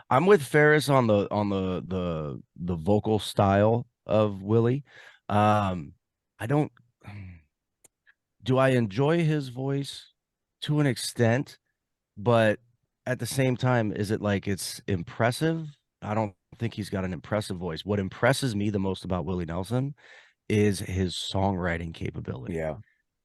I'm with Ferris on the vocal style of Willie. I don't. Do I enjoy his voice to an extent, but at the same time, is it like it's impressive? I don't think he's got an impressive voice. What impresses me the most about Willie Nelson is his songwriting capability. Yeah.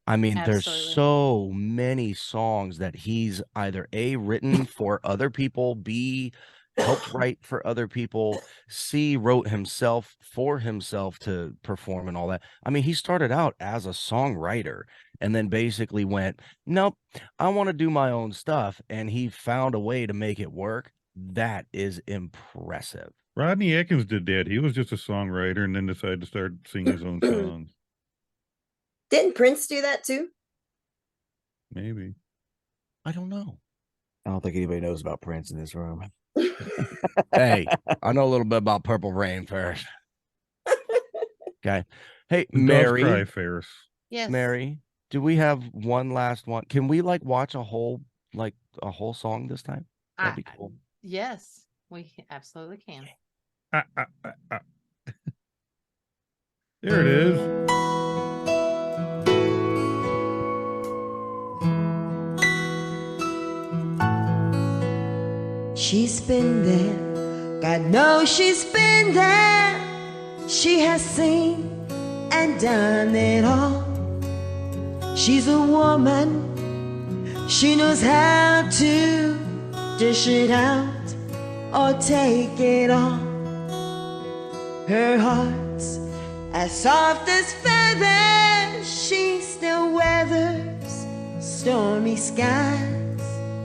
I mean, Absolutely. there's so many songs that he's either A, written for other people, B, helped write for other people, C, wrote himself for himself to perform and all that. I mean, he started out as a songwriter and then basically went, nope, I want to do my own stuff. And he found a way to make it work. That is impressive. Rodney Atkins did that. He was just a songwriter and then decided to start singing his own songs. Didn't Prince do that too? Maybe. I don't know. I don't think anybody knows about Prince in this room. Hey, I know a little bit about Purple Rain first. Okay. Hey, Mary. Cry, Ferris. Yes. Mary, do we have one last one? Can we watch a whole song this time? That'd be cool. Yes, we absolutely can. There it is. She's been there, God knows she's been there. She has seen and done it all. She's a woman, she knows how to dish it out or take it all. Her heart's as soft as feathers, she still weathers stormy skies.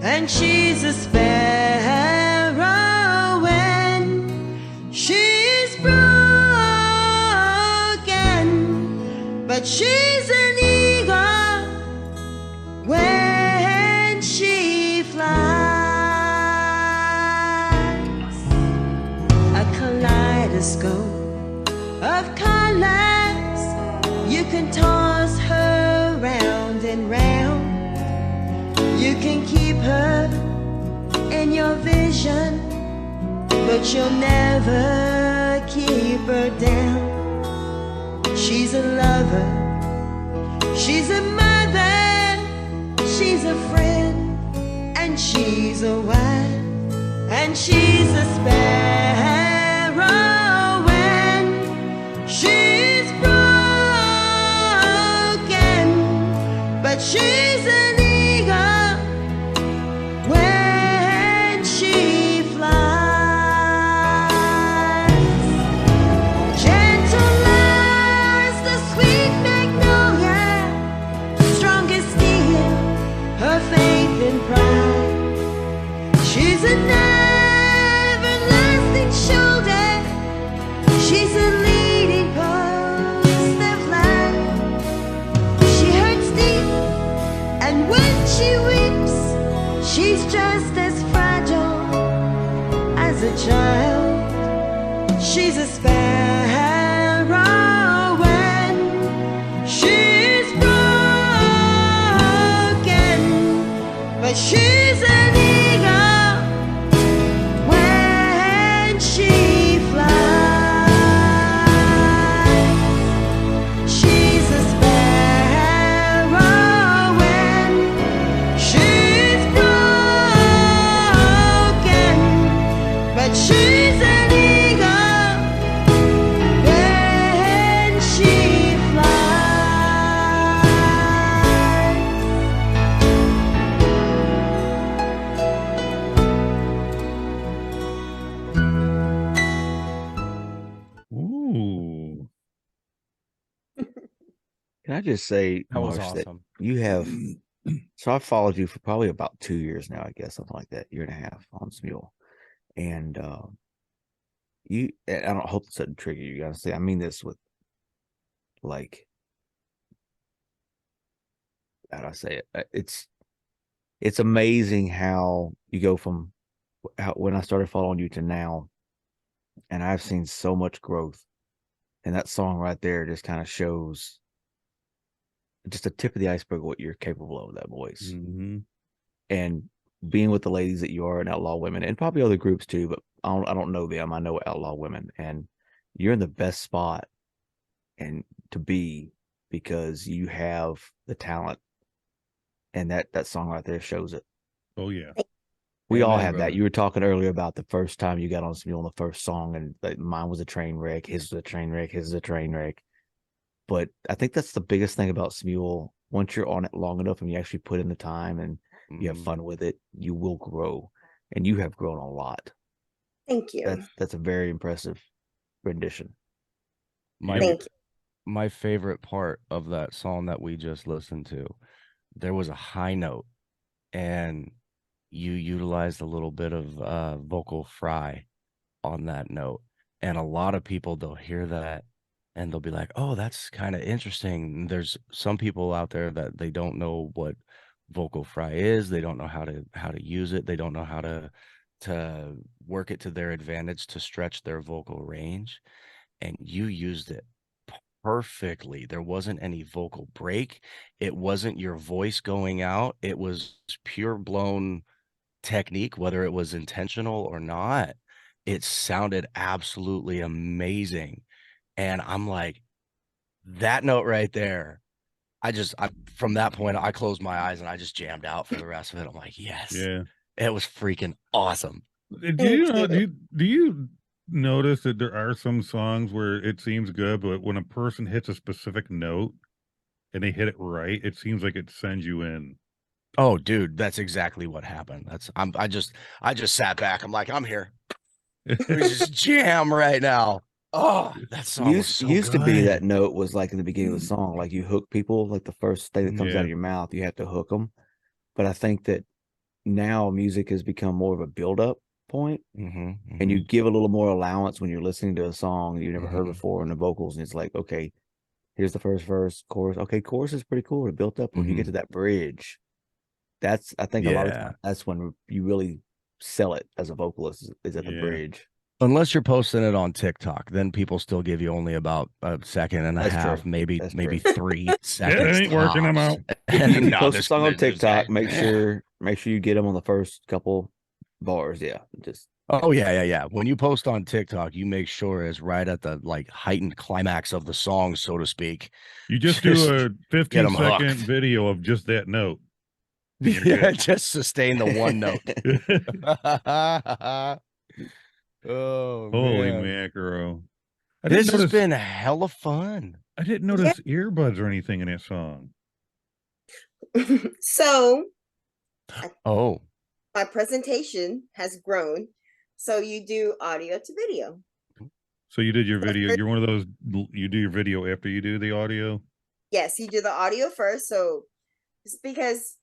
And she's a sparrow when she's broken, but she's an eagle when she flies. A kaleidoscope of colors, you can toss her round and round. You can keep her in your vision, but you'll never keep her down. She's a lover, she's a mother, she's a friend, and she's a wife, and she's a sparrow when she's broken, but she's an eagle when she flies. Gentle as the sweet magnolia, strong as steel, her faith and pride. She's an everlasting shoulder Can I just say, That was Marsh, that awesome. you have, so I've followed you for probably about 2 years now, I guess, something like that, year and a half on Smule. And I don't hope this doesn't trigger you, honestly. I mean this with, like, how do I say it? It's amazing how you go from when I started following you to now, and I've seen so much growth. And that song right there just kind of shows just a tip of the iceberg of what you're capable of with that voice. Mm-hmm. And being with the ladies that you are in Outlaw Women, and probably other groups too, but I don't know them. I know Outlaw Women, and you're in the best spot and to be, because you have the talent, and that song right there shows it. Oh yeah. We all Amen, have brother. that. You were talking earlier about the first time you got on Smule on the first song, and like, mine was a train wreck, his was a train wreck, his is a train wreck. But I think that's the biggest thing about Smule. Once you're on it long enough and you actually put in the time and you have fun with it, you will grow, and you have grown a lot. Thank you. That's a very impressive rendition. Thank you. My favorite part of that song that we just listened to, there was a high note, and you utilized a little bit of vocal fry on that note. And a lot of people, they'll hear that and they'll be like, oh, that's kind of interesting. There's some people out there that they don't know what vocal fry is. They don't know how to use it. They don't know how to work it to their advantage to stretch their vocal range. And you used it perfectly. There wasn't any vocal break. It wasn't your voice going out. It was pure blown technique, whether it was intentional or not. It sounded absolutely amazing. And I'm like, that note right there, I from that point, I closed my eyes and I just jammed out for the rest of it. I'm like, yes, Yeah. it was freaking awesome. Do you know? Do you notice that there are some songs where it seems good, but when a person hits a specific note and they hit it right, it seems like it sends you in. Oh, dude, that's exactly what happened. I just sat back. I'm like, I'm here. We just jam right now. Oh, that song was so used good. to be that note was like in the beginning of the song, like you hook people, like the first thing that comes out of your mouth, you have to hook them. But I think that now music has become more of a build-up point, and you give a little more allowance when you're listening to a song you never heard before in the vocals, and it's like, okay, here's the first verse, chorus. Okay, chorus is pretty cool. It built up. When you get to that bridge, that's, I think, a lot of times that's when you really sell it as a vocalist, is at the bridge. Unless you're posting it on TikTok, then people still give you only about a second and a half, maybe 3 seconds. It ain't working them out. If you post a song on TikTok, make sure you get them on the first couple bars. Yeah, just. Oh yeah. When you post on TikTok, you make sure it's right at the like heightened climax of the song, so to speak. You just do a 15-second video of just that note. Yeah, just sustain the one note. Oh, holy man. macro! This has been hella fun. I didn't notice earbuds or anything in that song. So, my presentation has grown. So you do audio to video. So you did your video. You're one of those. You do your video after you do the audio. Yes, you do the audio first. So it's because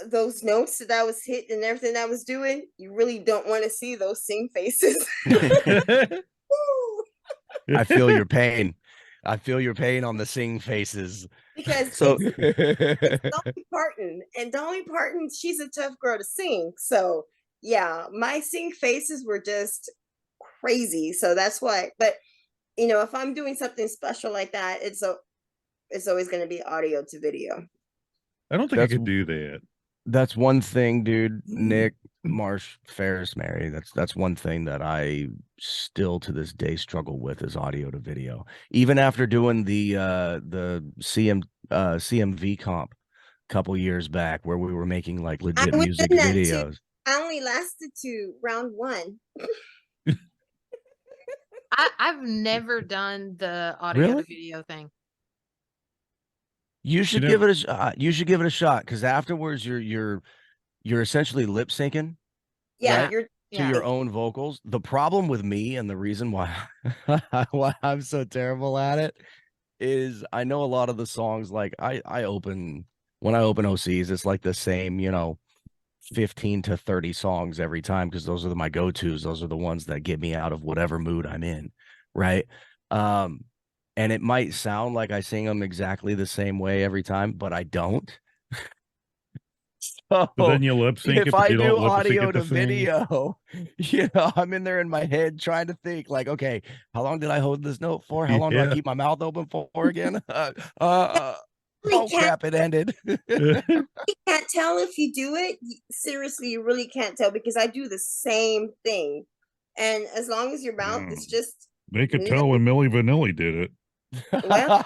those notes that I was hitting and everything I was doing, you really don't want to see those same faces. I feel your pain. I feel your pain on the sing faces. Because it's Dolly Parton, and Dolly Parton, she's a tough girl to sing. So yeah, my sing faces were just crazy. So that's why. But if I'm doing something special like that, it's always going to be audio to video. I don't think I could do that. That's one thing, dude. Nick, Marsh, Ferris, Mary. That's one thing that I still to this day struggle with is audio to video. Even after doing the CMV comp a couple years back, where we were making like legit music videos. I only lasted to round 1. I've never done the audio to video thing. You should give it a shot. You should give it a shot, because afterwards you're essentially lip syncing. Yeah, right? To your own vocals. The problem with me, and the reason why I'm so terrible at it, is I know a lot of the songs. Like when I open OCs, it's like the same, 15 to 30 songs every time because those are my go-tos. Those are the ones that get me out of whatever mood I'm in, right? And it might sound like I sing them exactly the same way every time, but I don't. But then you lip sync if it, but I you do don't lip sync audio it to the same. video, I'm in there in my head trying to think like, okay, how long did I hold this note for? How long do I Yeah. keep my mouth open for again? Oh crap, it ended. You can't tell if you do it. Seriously, you really can't tell because I do the same thing. And as long as your mouth is just They could tell when Milli Vanilli did it. well,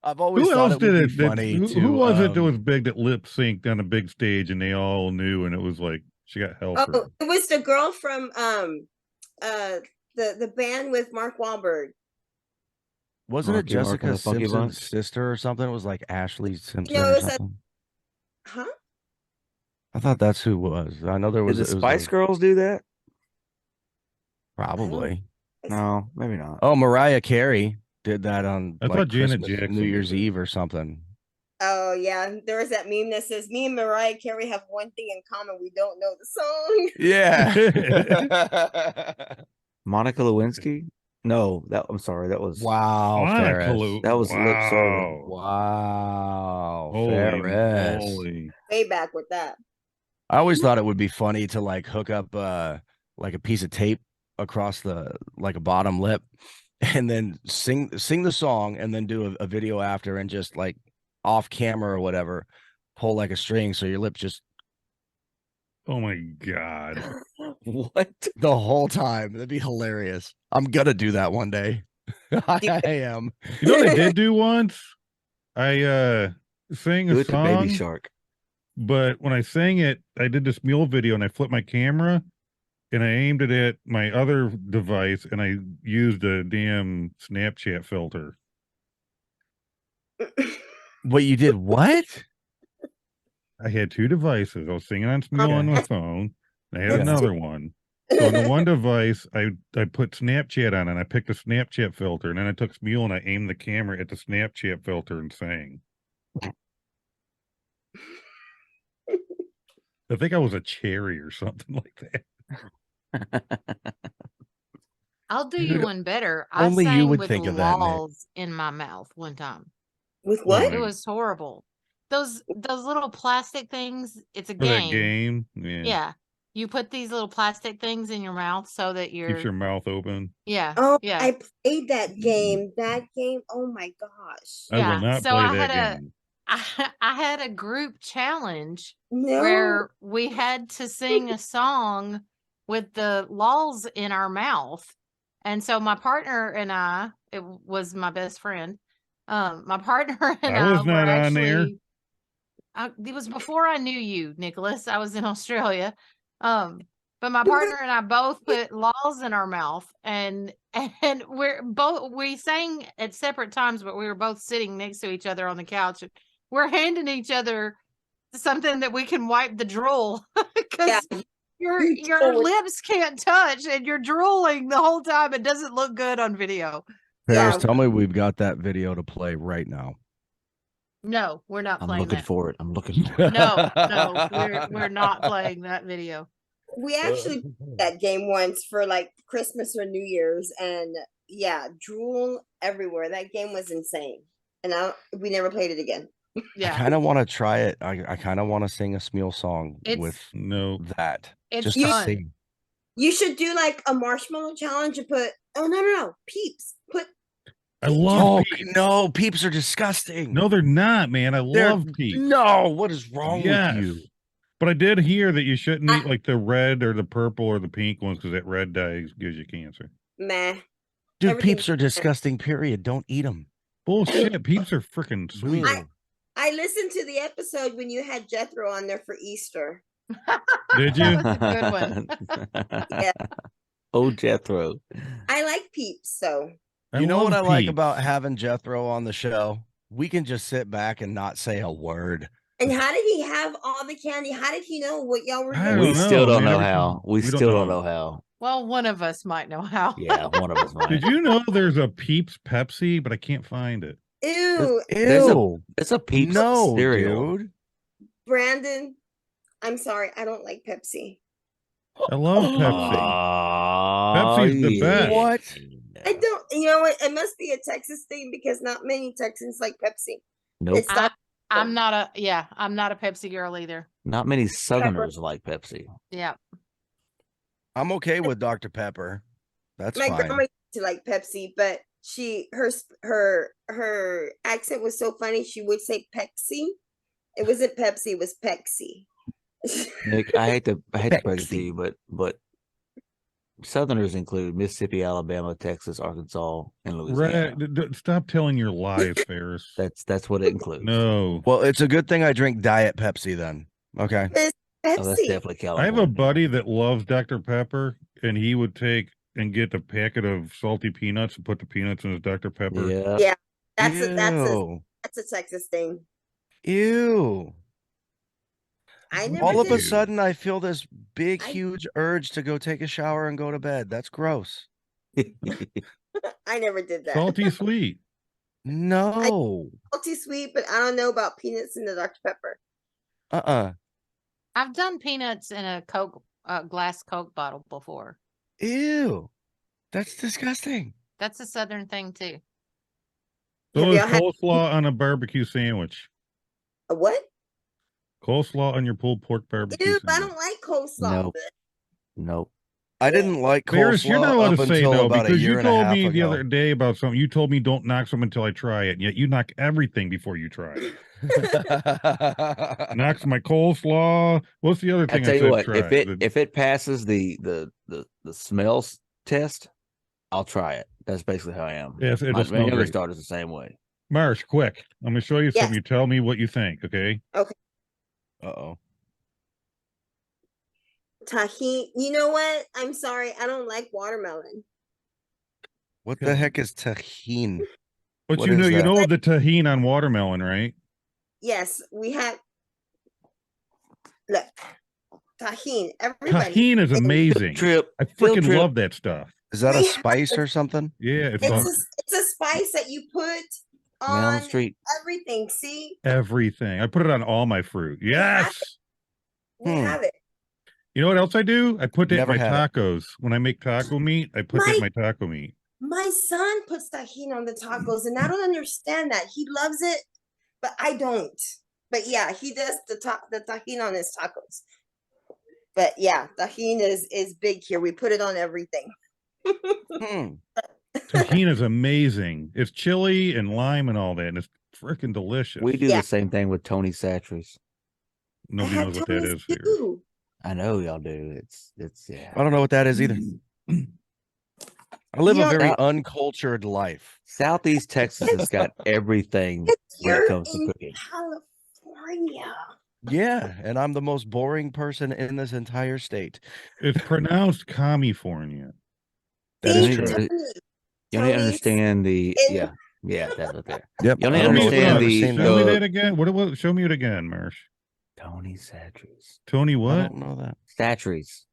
I've always Who thought else it would did be it? funny Who was it that was big that lip synced on a big stage and they all knew and it was like she got hell for it? it was the girl from the band with Mark Wahlberg. Wasn't Marky it Mark and Jessica the Funky Simpson's Bunch? sister or something? It was like Ashley Simpson No, or it was something. huh? I thought that's who it was. I know there Did was. the It was Spice Girls do that? probably. No, maybe not. Oh, Mariah Carey did that on I like thought Janet Christmas, Jackson New did Year's that. Eve or something. Oh yeah, there was that meme that says me and Mariah Carey have one thing in common: we don't know the song. Yeah. Monica Lewinsky? No, I'm sorry. That was Wow, Monica Ferris. that was lip serving. Wow, Holy Ferris. moly. Way back with that. I always thought it would be funny to like hook up like a piece of tape across like a bottom lip and then sing the song and then do a video after and just like off camera or whatever pull like a string so your lip just Oh my God. What? the whole time. That'd be hilarious. I'm gonna do that one day. I am. You know what I did do once? I sang Do a it to Baby song, Shark. but when I sang it, I did this mule video and I flipped my camera and I aimed it at my other device and I used a damn Snapchat filter. What you did? What? I had two devices. I was singing on Smule on my phone. And I had Yeah. another one. So on the one device, I put Snapchat on and I picked a Snapchat filter. And then I took Smule and I aimed the camera at the Snapchat filter and sang. I think I was a cherry or something like that. I'll do you one better. I Only you sang would with think of that, Nick. laws in my mouth one time. With Oh what? my- It was horrible. Those little plastic things. It's a For that game. game. Yeah. Yeah. You put these little plastic things in your mouth so that Keeps your mouth open. yeah. Oh, Yeah. I played that game. That game. Oh my gosh. I will not So play I that had game. I had a group challenge No. where we had to sing a song with the laws in our mouth. And so my partner and I, it was my best friend. My partner and I was were not on there. actually it was before I knew you, Nicholas. I was in Australia. But my partner and I both put laws in our mouth and we sang at separate times, but we were both sitting next to each other on the couch. And we're handing each other something that we can wipe the drool because your lips can't touch and you're drooling the whole time. It doesn't look good on video. Ferris, tell me we've got that video to play right now. No, we're not I'm playing looking that. for it. I'm looking for it. No, we're not playing that video. We actually played that game once for like Christmas or New Year's, and yeah, drool everywhere. That game was insane, and we never played it again. I kind of want to try it. I kind of want to sing a Smule song with that. It's just fun. to sing. You should do like a marshmallow challenge and put. Oh no, Peeps. Put. I love Peeps. No, Peeps are disgusting. No, they're not, man. I love Peeps. No, what is wrong with you? But I did hear that you shouldn't eat like the red or the purple or the pink ones because that red dye gives you cancer. Meh. Dude, Peeps are disgusting, period. Don't eat them. Bullshit. Peeps are freaking sweet. I listened to the episode when you had Jethro on there for Easter. Did you? That was a good one. Yeah. Oh, Jethro. I like Peeps, so. You know what I like about having Jethro on the show? We can just sit back and not say a word. And how did he have all the candy? How did he know what y'all were doing? We still don't know how. We still don't know how. Well, one of us might know how. Yeah, one of us might. Did you know there's a Peeps Pepsi, but I can't find it. Ew, It's a Peeps No, cereal. dude. Brandon. I'm sorry, I don't like Pepsi. I love Pepsi. Pepsi's the best. What? I don't. You know what? It must be a Texas thing because not many Texans like Pepsi. Nope. It's not. I'm not a Pepsi girl either. Not many Southerners like Pepsi. Yeah. I'm okay with Dr. Pepper. That's My fine. grandma used to like Pepsi, but her accent was so funny. She would say Pepsi. It wasn't Pepsi. It was Pepsi. Nick, I hate to break it to Pepsi. you, but Southerners include Mississippi, Alabama, Texas, Arkansas, and Louisiana. Stop telling your lies, Ferris. That's what it includes. No. Well, it's a good thing I drink Diet Pepsi then. Okay. It's Oh, that's Pepsi. definitely I California. have a buddy that loves Dr. Pepper, and he would take and get a packet of salty peanuts and put the peanuts in his Dr. Pepper. Yeah. Yeah, that's a Ew. Texas thing. Ew. I never All of a did. sudden, I feel this big, I- huge urge to go take a shower and go to bed. That's gross. I never did that. Salty sweet. No. Salty sweet, but I don't know about peanuts in the Dr. Pepper. I've done peanuts in a glass Coke bottle before. Ew. That's disgusting. That's a Southern thing too. So Have is y'all had coleslaw on a barbecue sandwich. a what? Coleslaw on your pulled pork barbecue Ew, I sandwich. don't like coleslaw. Nope. Nope. I didn't like Ferris, you're not coleslaw allowed up to say until no about a because year you and a told half me the ago. other day about something. You told me don't knock something until I try it, and yet you knock everything before you try it. Knocks my coleslaw. What's the other I thing tell I you said what, try? if it passes the smells test, I'll try it. That's basically how I am. Yes, it My does smell youngest great. daughter's the same way. Marsh, quick. I'm going to show you Yes. something. You tell me what you think, okay? Uh-oh. Tahini. You know what? I'm sorry. I don't like watermelon. What the heck is tahine? But What you is that? know the tahine on watermelon, right? Yes, we had. Look, tahini. Everybody. Tahine is amazing. Trip. I Field freaking trip. love that stuff. Is that a We have spice or something? Yeah, it's It's on it's a spice that you put Man on on the street. everything. See, everything. I put it on all my fruit. Yes. we Hmm. have it. You know what else I do? I put that in Never my had it. tacos. When I make taco meat, I put that in my taco meat. My son puts tahini on the tacos, and I don't understand that. He loves it, but I don't. But yeah, he does the tahini on his tacos. But yeah, tahini is big here. We put it on everything. Hmm. Tahine is amazing. It's chili and lime and all that, and it's freaking delicious. We do Yeah. the same thing with Tony Satchery's. Nobody I had knows what that Tony's is here. too. I know y'all do. It's yeah. I don't know what that is either. I live You a don't- very uncultured life. Southeast Texas has got everything It's when it here comes to in cooking. California. Yeah, and I'm the most boring person in this entire state. It's pronounced California. That See, is true. Tony- You don't Tony's understand the in- yeah, that's what there. Yep. You I only don't know what understand I've the- seen Show me the- that again. What? Show me it again, Marsh. Tony Satchery's. Tony, I what? don't know that. Satchery's.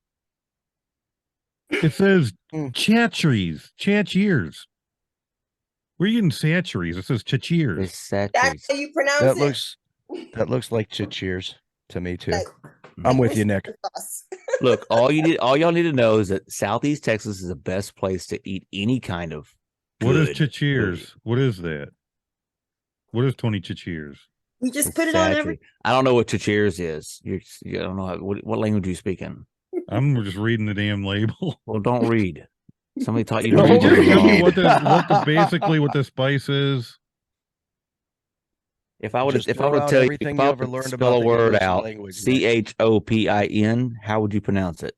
It says Hmm. Chatcheries. Chatcheers. We're using Satcheries. It says It's Chatcheers. Satchery's. That's how you pronounce That it. looks like cheers to me too. Like- I'm like with you, Nick. oyster sauce. Look, all y'all need to know is that Southeast Texas is the best place to eat any kind of What is good Chatcheers? food. What is that? What is Tony Chatcheers? You just It's put it on Satchery. every. I don't know what cheers is. You don't know what language you speak in. I'm just reading the damn label. Well, don't read. Somebody taught you to Don't read. Can you when just you were tell me wrong. basically what the spice is? If I would Just if I throw would out tell you everything if you I ever would learned spell about a the word English out, language, Nick. CHOPIN, how would you pronounce it?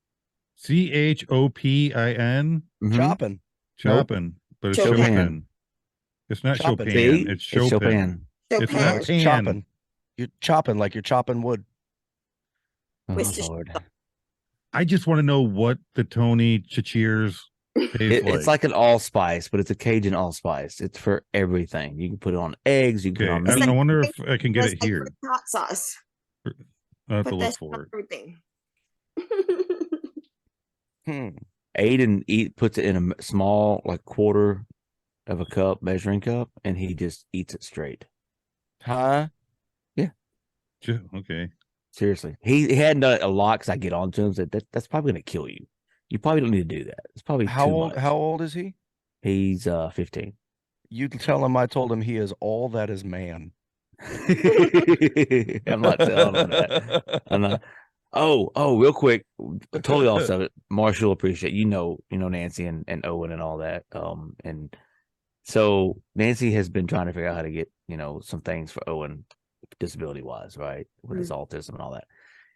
CHOPIN. Mhm. Chopping. Chopping, but it's Chopin. Chopin. It's not Chopin. Chopin. See? It's It's Chopin. Chopin. It's Chopin. not It's pan. chopping. You're chopping like you're chopping wood. Oh, Mr. Lord. I just want to know what the Tony Chatcheers tastes like. It's like an allspice, but it's a Cajun allspice. It's for everything. You can put it on eggs. You can Okay, put it on I meat. wonder if I can get Just it like here. French hot sauce. I have Put to that look shit for on it. everything. Hmm. Aiden puts it in a small, like quarter of a cup, measuring cup, and he just eats it straight. Huh? Okay. Seriously, he hadn't done it a lot because I get on to him. Said that's probably going to kill you. You probably don't need to do that. It's probably How too old? much. How old is he? He's 15. You can tell him I told him he is all that is man. I'm not telling him that. I'm not. Oh, real quick, totally off subject. Marshall appreciate Nancy and Owen and all that. And so Nancy has been trying to figure out how to get some things for Owen, disability wise, right, with his autism and all that.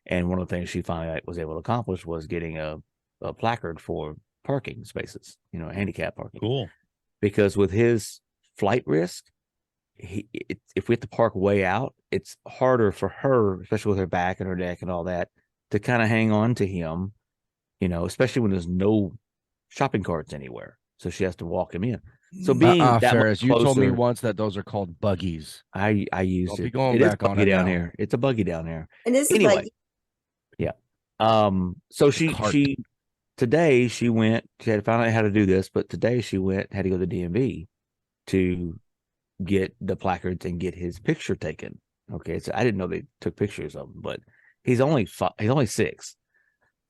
And one of the things she finally was able to accomplish was getting a placard for parking spaces, handicap parking. Cool. Because with his flight risk, if we have to park way out, it's harder for her, especially with her back and her neck and all that, to kind of hang on to him, especially when there's no shopping carts anywhere. So she has to walk him in. So being that Ferris, much closer, you told me once that those are called buggies. I used Don't be it. going It is back on buggy it down now. here. It's a buggy down here. And it's Anyway, like yeah. So she today she had found out how to do this, but today she had to go to the DMV to get the placards and get his picture taken. Okay, so I didn't know they took pictures of him, but he's only 6.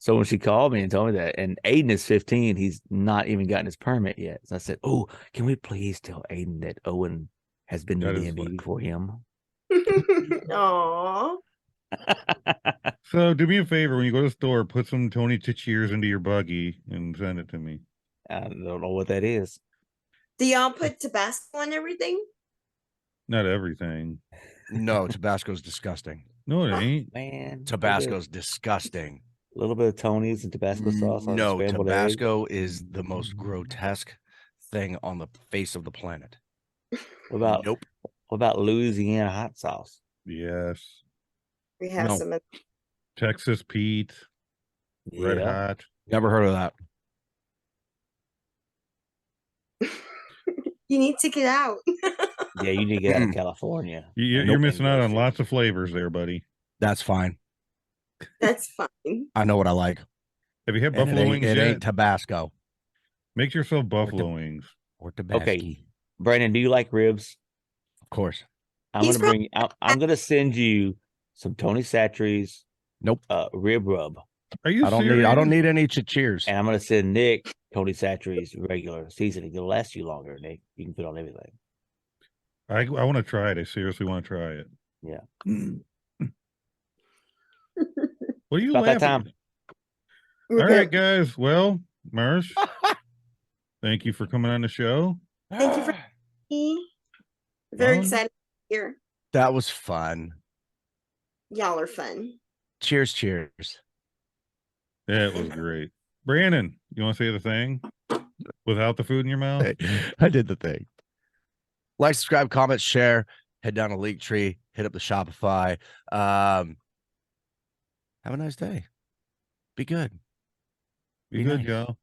So when she called me and told me that, and Aiden is 15, he's not even gotten his permit yet. So I said, "Oh, can we please tell Aiden that Owen has been to That the is DMV like- before him?" Aww. So do me a favor, when you go to the store, put some Tony Cheers into your buggy and send it to me. I don't know what that is. Do y'all put Tabasco on everything? Not everything. No, Tabasco's disgusting. No, it ain't. Man, Tabasco's disgusting. a little bit of Tony's and Tabasco sauce on No, scrambled Tabasco eggs. is the most grotesque thing on the face of the planet. What Nope. about Louisiana hot sauce? Yes. We have No. some. Texas Pete. Red Yeah. Hot. Never heard of that. You need to get out. Yeah, you need to get out of California. You're Nope. missing out on lots of flavors there, buddy. That's fine. That's fine. I know what I like. Have you had And buffalo wings it yet? ain't Tabasco Make yourself buffalo wings. or Tabasco. Okay, Brandon, do you like ribs? Of course. I'm He's gonna send you some Tony Satchery's Nope. rib rub, Are you I don't serious? need any cheers. and I'm gonna send Nick Tony Satchery's regular seasoning. It'll last you longer, Nick. You can put on everything. I want to try it. I seriously want to try it. Yeah. What are you About that laughing? time. We're All good. right, guys. Well, Marsh, thank you for coming on the show. Thank you for me. Very Well, excited here. That was fun. Y'all are fun. Cheers. That was great. Brandon, you want to say the thing without the food in your mouth? I did the thing. Like, subscribe, comment, share. Head down a Linktree. Hit up the Shopify. Have a nice day. Be good. Be good, y'all.